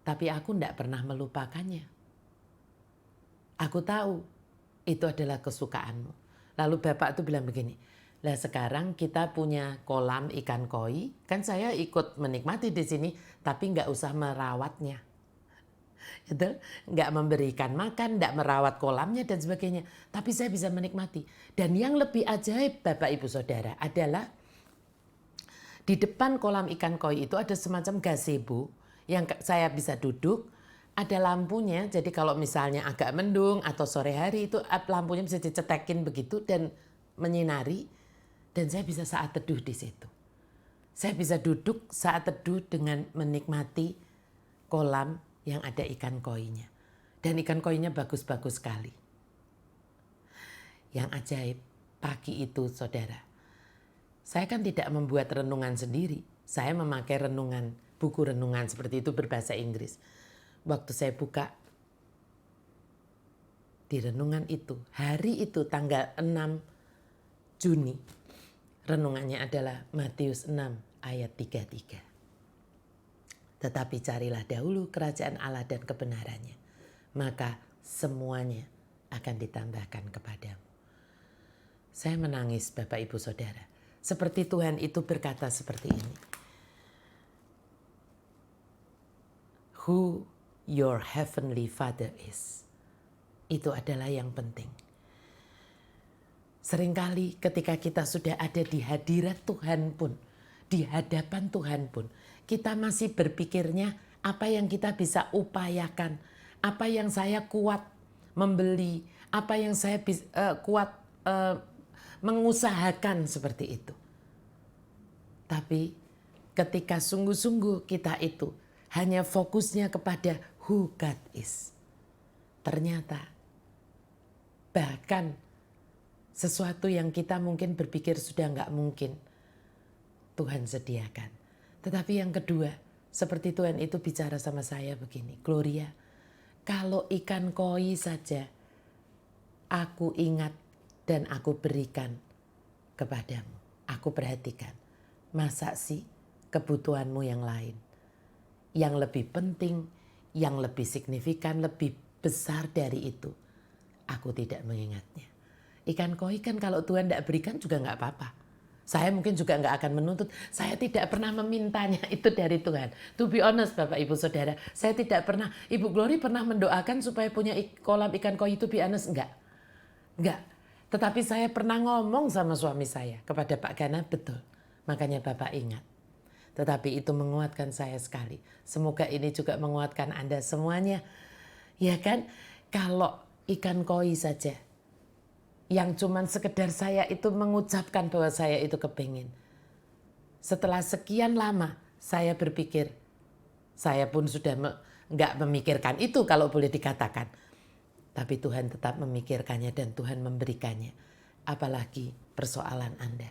tapi aku tidak pernah melupakannya. Aku tahu itu adalah kesukaanmu. Lalu Bapak tuh bilang begini, lah sekarang kita punya kolam ikan koi, kan saya ikut menikmati di sini, tapi nggak usah merawatnya. Itu nggak memberikan makan, nggak merawat kolamnya dan sebagainya. Tapi saya bisa menikmati. Dan yang lebih ajaib Bapak Ibu Saudara adalah Di depan kolam ikan koi itu ada semacam gazebo yang saya bisa duduk, ada lampunya. Jadi kalau misalnya agak mendung atau sore hari itu lampunya bisa dicetekin begitu dan menyinari. Dan saya bisa saat teduh di situ. Saya bisa duduk saat teduh dengan menikmati kolam yang ada ikan koinya. Dan ikan koinya bagus-bagus sekali. Yang ajaib pagi itu saudara, saya kan tidak membuat renungan sendiri. Saya memakai buku renungan seperti itu berbahasa Inggris. Waktu saya buka di renungan itu, hari itu tanggal 6 Juni, renungannya adalah Matius 6 ayat 33. Tetapi carilah dahulu kerajaan Allah dan kebenarannya, maka semuanya akan ditambahkan kepadamu. Saya menangis Bapak Ibu Saudara. Seperti Tuhan itu berkata seperti ini. Who your heavenly Father is. Itu adalah yang penting. Seringkali ketika kita sudah ada di hadirat Tuhan pun, di hadapan Tuhan pun, kita masih berpikirnya apa yang kita bisa upayakan, apa yang saya kuat membeli, apa yang saya kuat mengusahakan seperti itu. Tapi ketika sungguh-sungguh kita itu hanya fokusnya kepada who God is, ternyata bahkan sesuatu yang kita mungkin berpikir sudah nggak mungkin, Tuhan sediakan. Tetapi yang kedua, seperti Tuhan itu bicara sama saya begini, Gloria, kalau ikan koi saja aku ingat dan aku berikan kepadamu, aku perhatikan, masa sih kebutuhanmu yang lain, yang lebih penting, yang lebih signifikan, lebih besar dari itu, aku tidak mengingatnya. Ikan koi kan kalau Tuhan tidak berikan juga nggak apa-apa. Saya mungkin juga nggak akan menuntut. Saya tidak pernah memintanya itu dari Tuhan. To be honest Bapak Ibu Saudara, saya tidak pernah. Ibu Glory pernah mendoakan supaya punya kolam ikan koi, to be honest, enggak. Enggak. Tetapi saya pernah ngomong sama suami saya kepada Pak Gana, betul. Makanya Bapak ingat. Tetapi itu menguatkan saya sekali. Semoga ini juga menguatkan Anda semuanya. Ya kan? Kalau ikan koi saja, yang cuman sekedar saya itu mengucapkan bahwa saya itu kepingin. Setelah sekian lama saya berpikir, saya pun sudah nggak memikirkan itu kalau boleh dikatakan. Tapi Tuhan tetap memikirkannya dan Tuhan memberikannya. Apalagi persoalan Anda,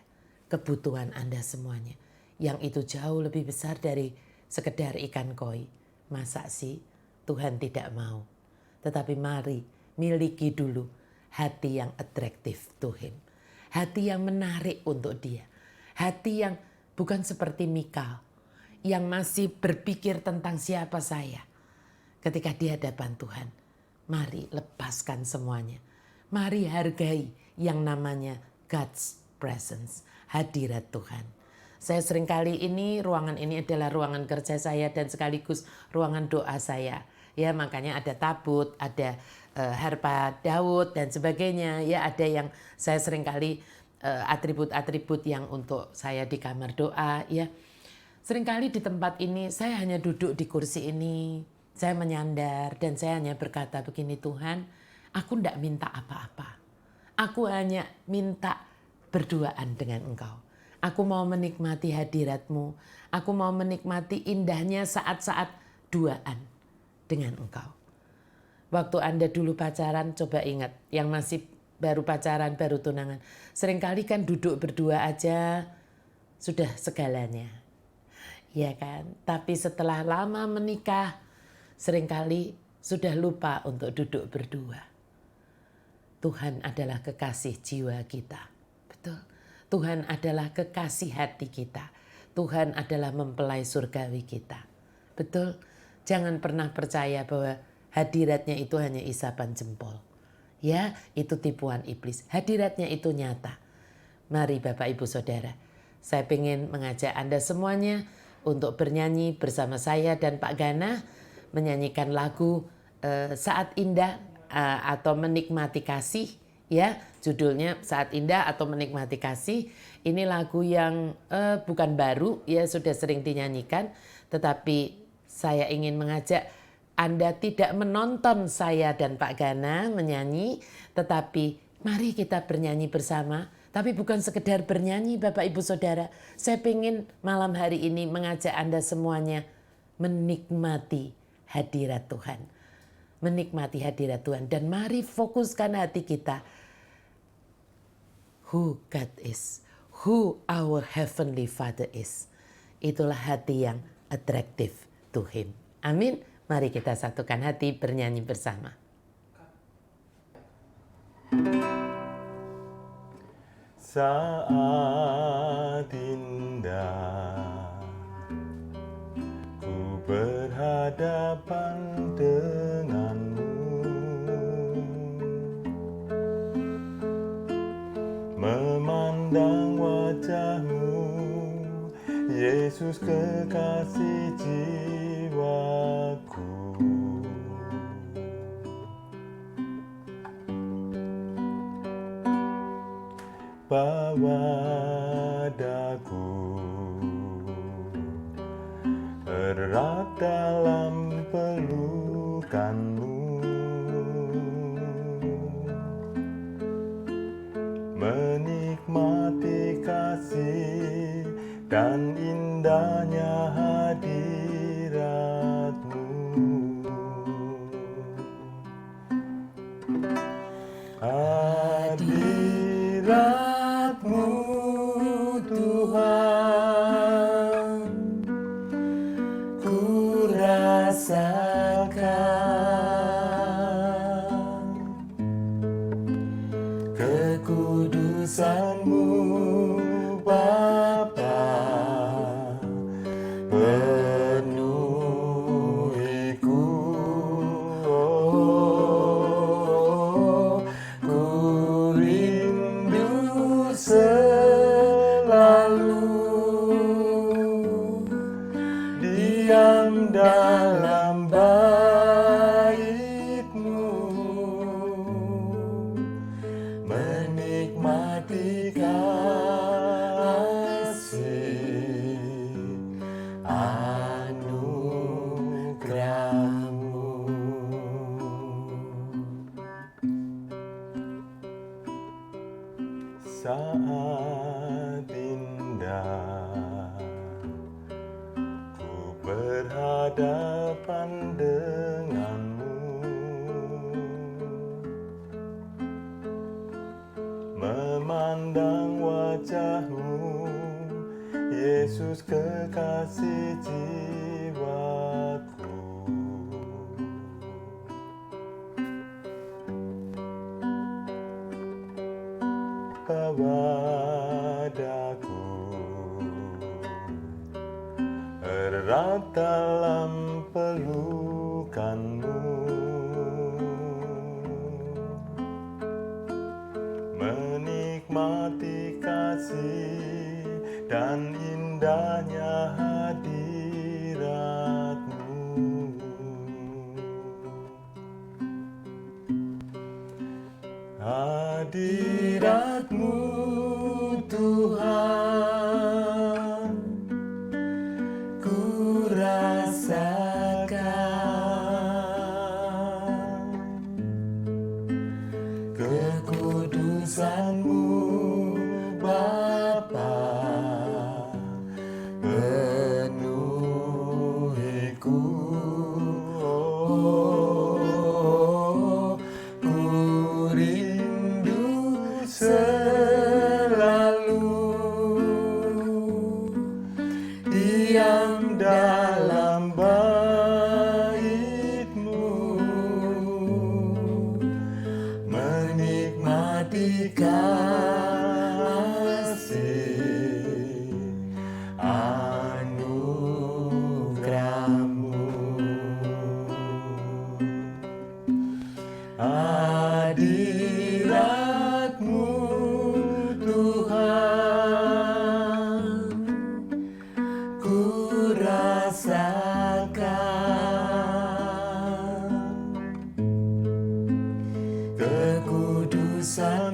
kebutuhan Anda semuanya. Yang itu jauh lebih besar dari sekedar ikan koi. Masa sih Tuhan tidak mau? Tetapi mari miliki dulu hati yang attractive to him. Hati yang menarik untuk dia. Hati yang bukan seperti Mikal, yang masih berpikir tentang siapa saya. Ketika di hadapan Tuhan, mari lepaskan semuanya. Mari hargai yang namanya God's presence, hadirat Tuhan. Saya seringkali ruangan ini adalah ruangan kerja saya dan sekaligus ruangan doa saya. Ya, makanya ada tabut, ada harpa Daud dan sebagainya. Ya, ada yang saya seringkali atribut-atribut yang untuk saya di kamar doa. Ya, seringkali di tempat ini saya hanya duduk di kursi ini, saya menyandar dan saya hanya berkata begini, Tuhan, aku tidak minta apa-apa. Aku hanya minta berduaan dengan Engkau. Aku mau menikmati hadirat-Mu. Aku mau menikmati indahnya saat-saat duaan dengan Engkau. Waktu Anda dulu pacaran, coba ingat, yang masih baru pacaran, baru tunangan. Seringkali kan duduk berdua aja sudah segalanya. Ya kan? Tapi setelah lama menikah, seringkali sudah lupa untuk duduk berdua. Tuhan adalah kekasih jiwa kita. Betul. Tuhan adalah kekasih hati kita. Tuhan adalah mempelai surgawi kita. Betul? Jangan pernah percaya bahwa hadiratnya itu hanya isapan jempol. Ya, itu tipuan iblis. Hadiratnya itu nyata. Mari Bapak Ibu Saudara, saya ingin mengajak Anda semuanya untuk bernyanyi bersama saya dan Pak Gana, menyanyikan lagu Saat Indah atau Menikmati Kasih Ya, judulnya Saat Indah atau Menikmati Kasih. Ini lagu yang bukan baru, ya sudah sering dinyanyikan, tetapi saya ingin mengajak Anda tidak menonton saya dan Pak Gana menyanyi, tetapi mari kita bernyanyi bersama. Tapi bukan sekedar bernyanyi Bapak Ibu Saudara. Saya ingin malam hari ini mengajak Anda semuanya menikmati hadirat Tuhan. Menikmati hadirat Tuhan. Dan mari fokuskan hati kita. Who God is. Who our Heavenly Father is. Itulah hati yang attractive to Him. Amin. Mari kita satukan hati bernyanyi bersama. Saat indah ku berhadapan denganmu, memandang wajahmu, Yesus kekasih jiwaku. Bawa daku erat dalam pelukanmu, menikmati kasih dan indahnya hadiratmu. Hadiratmu Tuhan, ku rasakan kekudusan-Mu Bapa, penuhiku. Ku rindu selalu diam dalam bait-Mu, menikmati kasih anugerah-Mu. Saat indah ku berhadapan denganmu, memandang wajahmu, Yesus kekasih jiwaku. Bawa daku erat dalam pelukan-Mu, menikmati kasih dan indahnya hadirat-Mu. Hadirat-Mu Tuhan, ku rasakan kekudusan-Mu Bapa, penuhiku. Ku rindu selalu diam dalam bait-Mu, menikmati kasih anugerah-Mu. Hadirat-Mu Tuhan, ku rasakan kekudusan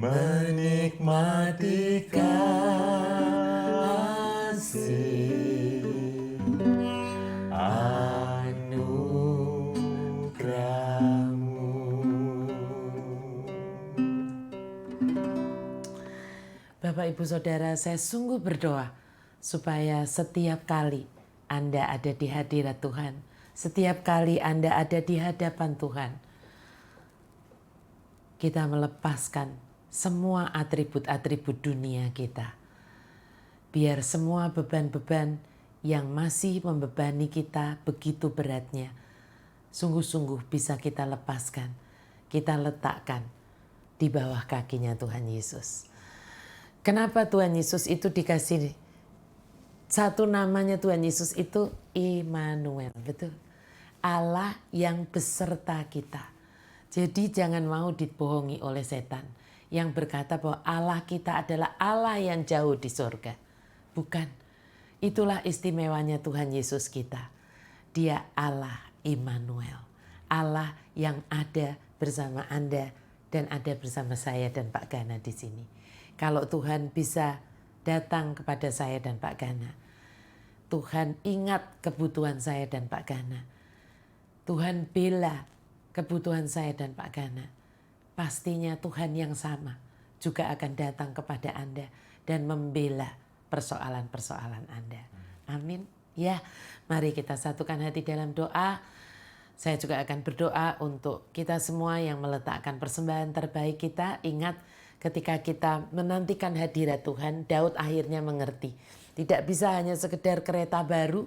menikmati kasih anugerah-Mu. Bapak Ibu Saudara, saya sungguh berdoa supaya setiap kali Anda ada di hadirat Tuhan, setiap kali Anda ada di hadapan Tuhan, kita melepaskan semua atribut-atribut dunia kita. Biar semua beban-beban yang masih membebani kita begitu beratnya, sungguh-sungguh bisa kita lepaskan, kita letakkan di bawah kakinya Tuhan Yesus. Kenapa Tuhan Yesus itu dikasih satu namanya? Tuhan Yesus itu Immanuel, betul? Allah yang beserta kita. Jadi jangan mau dibohongi oleh setan yang berkata bahwa Allah kita adalah Allah yang jauh di surga. Bukan. Itulah istimewanya Tuhan Yesus kita. Dia Allah Immanuel. Allah yang ada bersama Anda dan ada bersama saya dan Pak Gana di sini. Kalau Tuhan bisa datang kepada saya dan Pak Gana, Tuhan ingat kebutuhan saya dan Pak Gana, Tuhan bela kebutuhan saya dan Pak Gana, pastinya Tuhan yang sama juga akan datang kepada Anda dan membela persoalan-persoalan Anda. Amin. Ya, mari kita satukan hati dalam doa. Saya juga akan berdoa untuk kita semua yang meletakkan persembahan terbaik kita. Ingat, ketika kita menantikan hadirat Tuhan, Daud akhirnya mengerti. Tidak bisa hanya sekedar kereta baru,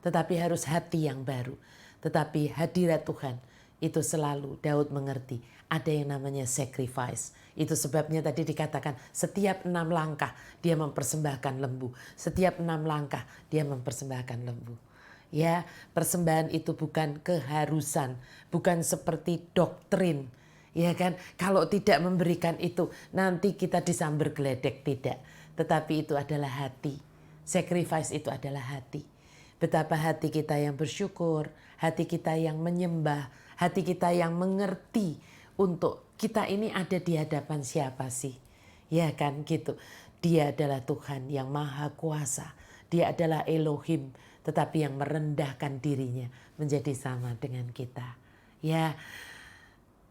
tetapi harus hati yang baru. Tetapi hadirat Tuhan itu selalu Daud mengerti. Ada yang namanya sacrifice. Itu sebabnya tadi dikatakan setiap 6 langkah dia mempersembahkan lembu. Setiap 6 langkah dia mempersembahkan lembu. Ya, persembahan itu bukan keharusan, bukan seperti doktrin. Ya kan, kalau tidak memberikan itu nanti kita disambar geledek, tidak. Tetapi itu adalah hati. Sacrifice itu adalah hati. Betapa hati kita yang bersyukur, hati kita yang menyembah, hati kita yang mengerti untuk kita ini ada di hadapan siapa sih. Ya kan gitu. Dia adalah Tuhan yang maha kuasa. Dia adalah Elohim, tetapi yang merendahkan dirinya menjadi sama dengan kita. Ya,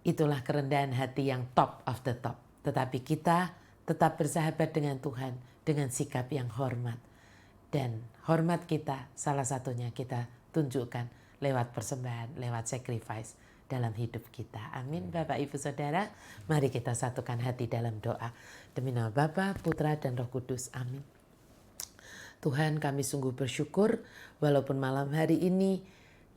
itulah kerendahan hati yang top of the top. Tetapi kita tetap bersahabat dengan Tuhan dengan sikap yang hormat. Dan hormat kita salah satunya kita tunjukkan lewat persembahan, lewat sacrifice dalam hidup kita. Amin. Bapak Ibu Saudara, mari kita satukan hati dalam doa. Demi nama Bapa, Putra dan Roh Kudus. Amin. Tuhan, kami sungguh bersyukur walaupun malam hari ini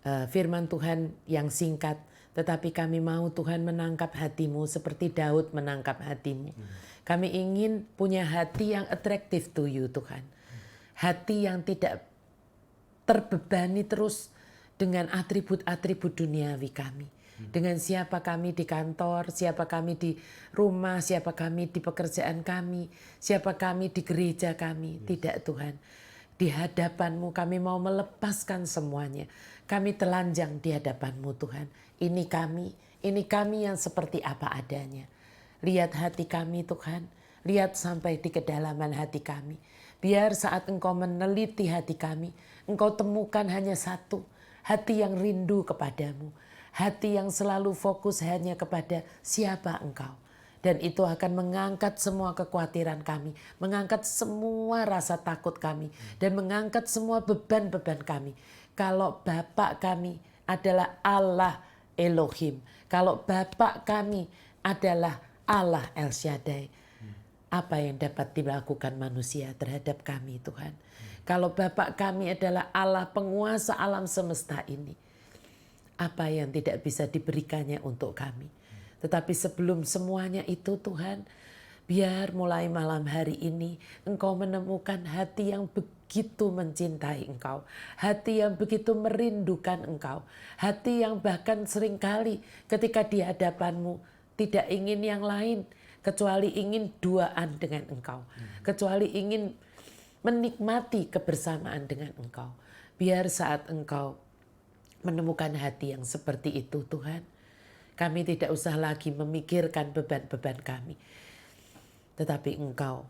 firman Tuhan yang singkat, tetapi kami mau Tuhan menangkap hatimu seperti Daud menangkap hatimu. Kami ingin punya hati yang attractive to you Tuhan. Hati yang tidak terbebani terus dengan atribut-atribut duniawi kami. Dengan siapa kami di kantor, siapa kami di rumah, siapa kami di pekerjaan kami, siapa kami di gereja kami. Tidak Tuhan. Di hadapan-Mu kami mau melepaskan semuanya. Kami telanjang di hadapan-Mu Tuhan. Ini kami yang seperti apa adanya. Lihat hati kami Tuhan. Lihat sampai di kedalaman hati kami. Biar saat Engkau meneliti hati kami, Engkau temukan hanya satu. Hati yang rindu kepadamu. Hati yang selalu fokus hanya kepada siapa Engkau. Dan itu akan mengangkat semua kekhawatiran kami. Mengangkat semua rasa takut kami. Dan mengangkat semua beban-beban kami. Kalau Bapak kami adalah Allah Elohim. Kalau Bapak kami adalah Allah El Shaddai. Apa yang dapat dilakukan manusia terhadap kami Tuhan. Kalau Bapak kami adalah Allah penguasa alam semesta ini. Apa yang tidak bisa diberikannya untuk kami. Tetapi sebelum semuanya itu Tuhan, biar mulai malam hari ini Engkau menemukan hati yang begitu mencintai Engkau. Hati yang begitu merindukan Engkau. Hati yang bahkan seringkali ketika di hadapan-Mu tidak ingin yang lain. Kecuali ingin duaan dengan Engkau. Kecuali ingin menikmati kebersamaan dengan Engkau. Biar saat Engkau menemukan hati yang seperti itu Tuhan, Kami tidak usah lagi memikirkan beban-beban kami. Tetapi Engkau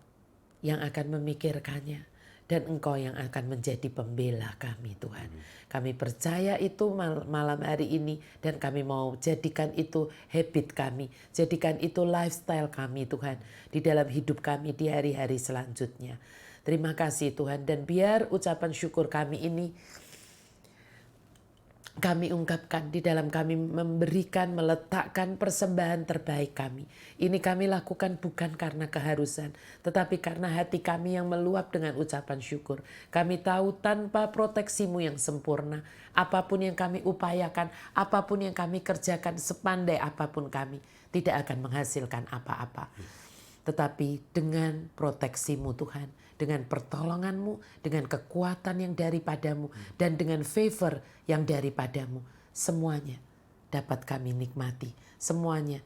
yang akan memikirkannya. Dan Engkau yang akan menjadi pembela kami Tuhan. Kami percaya itu malam hari ini dan kami mau jadikan itu habit kami. Jadikan itu lifestyle kami Tuhan di dalam hidup kami di hari-hari selanjutnya. Terima kasih Tuhan dan biar ucapan syukur kami ini kami ungkapkan di dalam kami memberikan, meletakkan persembahan terbaik kami. Ini kami lakukan bukan karena keharusan, tetapi karena hati kami yang meluap dengan ucapan syukur. Kami tahu tanpa proteksimu yang sempurna, apapun yang kami upayakan, apapun yang kami kerjakan, sepandai apapun kami, tidak akan menghasilkan apa-apa. Tetapi dengan proteksimu Tuhan, dengan pertolonganmu, dengan kekuatan yang daripadamu, dan dengan favor yang daripadamu, semuanya dapat kami nikmati, semuanya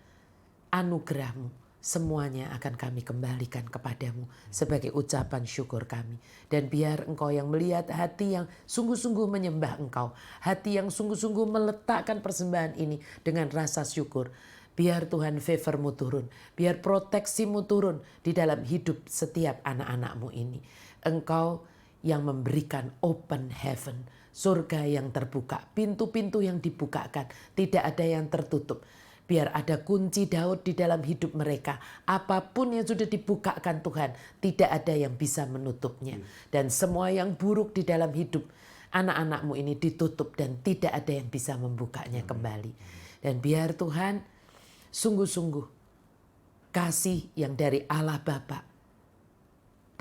anugerahmu, semuanya akan kami kembalikan kepadamu sebagai ucapan syukur kami. Dan biar Engkau yang melihat hati yang sungguh-sungguh menyembah Engkau, hati yang sungguh-sungguh meletakkan persembahan ini dengan rasa syukur, biar Tuhan favor-Mu turun, biar proteksi-Mu turun di dalam hidup setiap anak-anak-Mu ini. Engkau yang memberikan open heaven, surga yang terbuka, pintu-pintu yang dibukakan, tidak ada yang tertutup. Biar ada kunci Daud di dalam hidup mereka. Apapun yang sudah dibukakan Tuhan, tidak ada yang bisa menutupnya. Dan semua yang buruk di dalam hidup anak-anak-Mu ini ditutup dan tidak ada yang bisa membukanya kembali. Dan biar Tuhan sungguh-sungguh kasih yang dari Allah Bapa,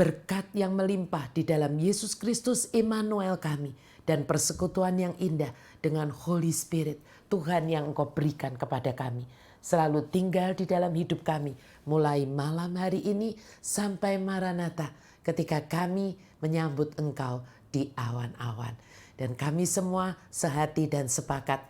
berkat yang melimpah di dalam Yesus Kristus Immanuel kami, dan persekutuan yang indah dengan Holy Spirit, Tuhan yang Engkau berikan kepada kami, selalu tinggal di dalam hidup kami, mulai malam hari ini sampai Maranatha, ketika kami menyambut Engkau di awan-awan. Dan kami semua sehati dan sepakat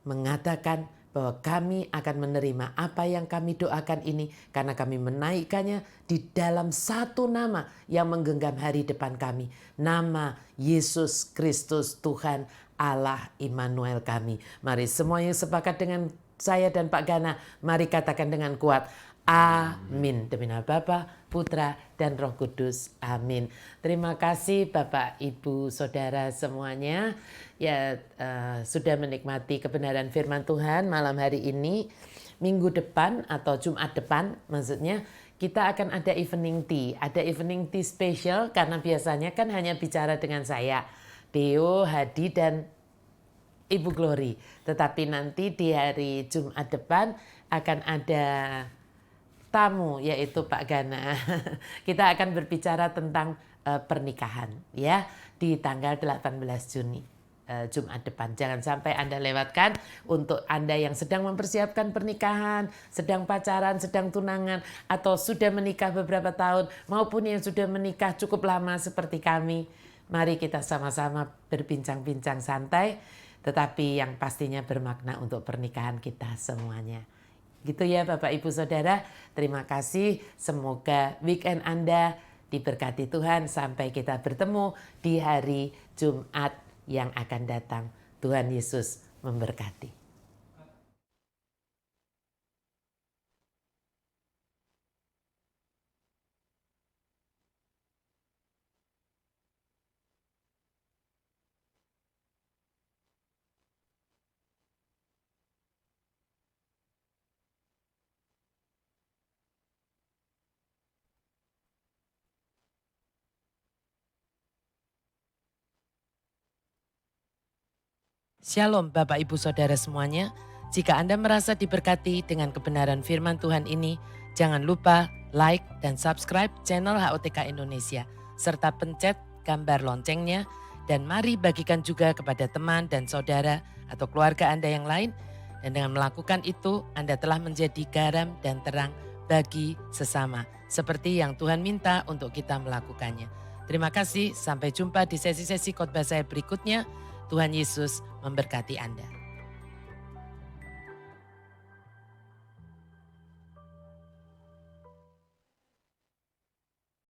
mengatakan bahwa kami akan menerima apa yang kami doakan ini karena kami menaikkannya di dalam satu nama yang menggenggam hari depan kami. Nama Yesus Kristus Tuhan Allah Immanuel kami. Mari semua yang sepakat dengan saya dan Pak Gana, mari katakan dengan kuat. Amin. Demi nama Bapa, Putra, dan Roh Kudus. Amin. Terima kasih Bapak, Ibu, Saudara semuanya. Ya sudah menikmati kebenaran firman Tuhan malam hari ini. Minggu depan atau Jumat depan maksudnya kita akan ada evening tea. Ada evening tea special karena biasanya kan hanya bicara dengan saya, Deo, Hadi, dan Ibu Glory. Tetapi nanti di hari Jumat depan akan ada tamu yaitu Pak Gana. Kita akan berbicara tentang pernikahan ya di tanggal 18 Juni. Jumat depan. Jangan sampai Anda lewatkan. Untuk Anda yang sedang mempersiapkan pernikahan, sedang pacaran, sedang tunangan, atau sudah menikah beberapa tahun, maupun yang sudah menikah cukup lama seperti kami. Mari kita sama-sama berbincang-bincang santai, tetapi yang pastinya bermakna untuk pernikahan kita semuanya. Gitu ya Bapak Ibu Saudara, terima kasih. Semoga weekend Anda diberkati Tuhan sampai kita bertemu di hari Jumat yang akan datang. Tuhan Yesus memberkati. Shalom Bapak Ibu Saudara semuanya. Jika Anda merasa diberkati dengan kebenaran firman Tuhan ini, jangan lupa like dan subscribe channel HOTK Indonesia, serta pencet gambar loncengnya, dan mari bagikan juga kepada teman dan saudara atau keluarga Anda yang lain. Dan dengan melakukan itu, Anda telah menjadi garam dan terang bagi sesama, seperti yang Tuhan minta untuk kita melakukannya. Terima kasih, sampai jumpa di sesi-sesi khotbah saya berikutnya. Tuhan Yesus memberkati Anda.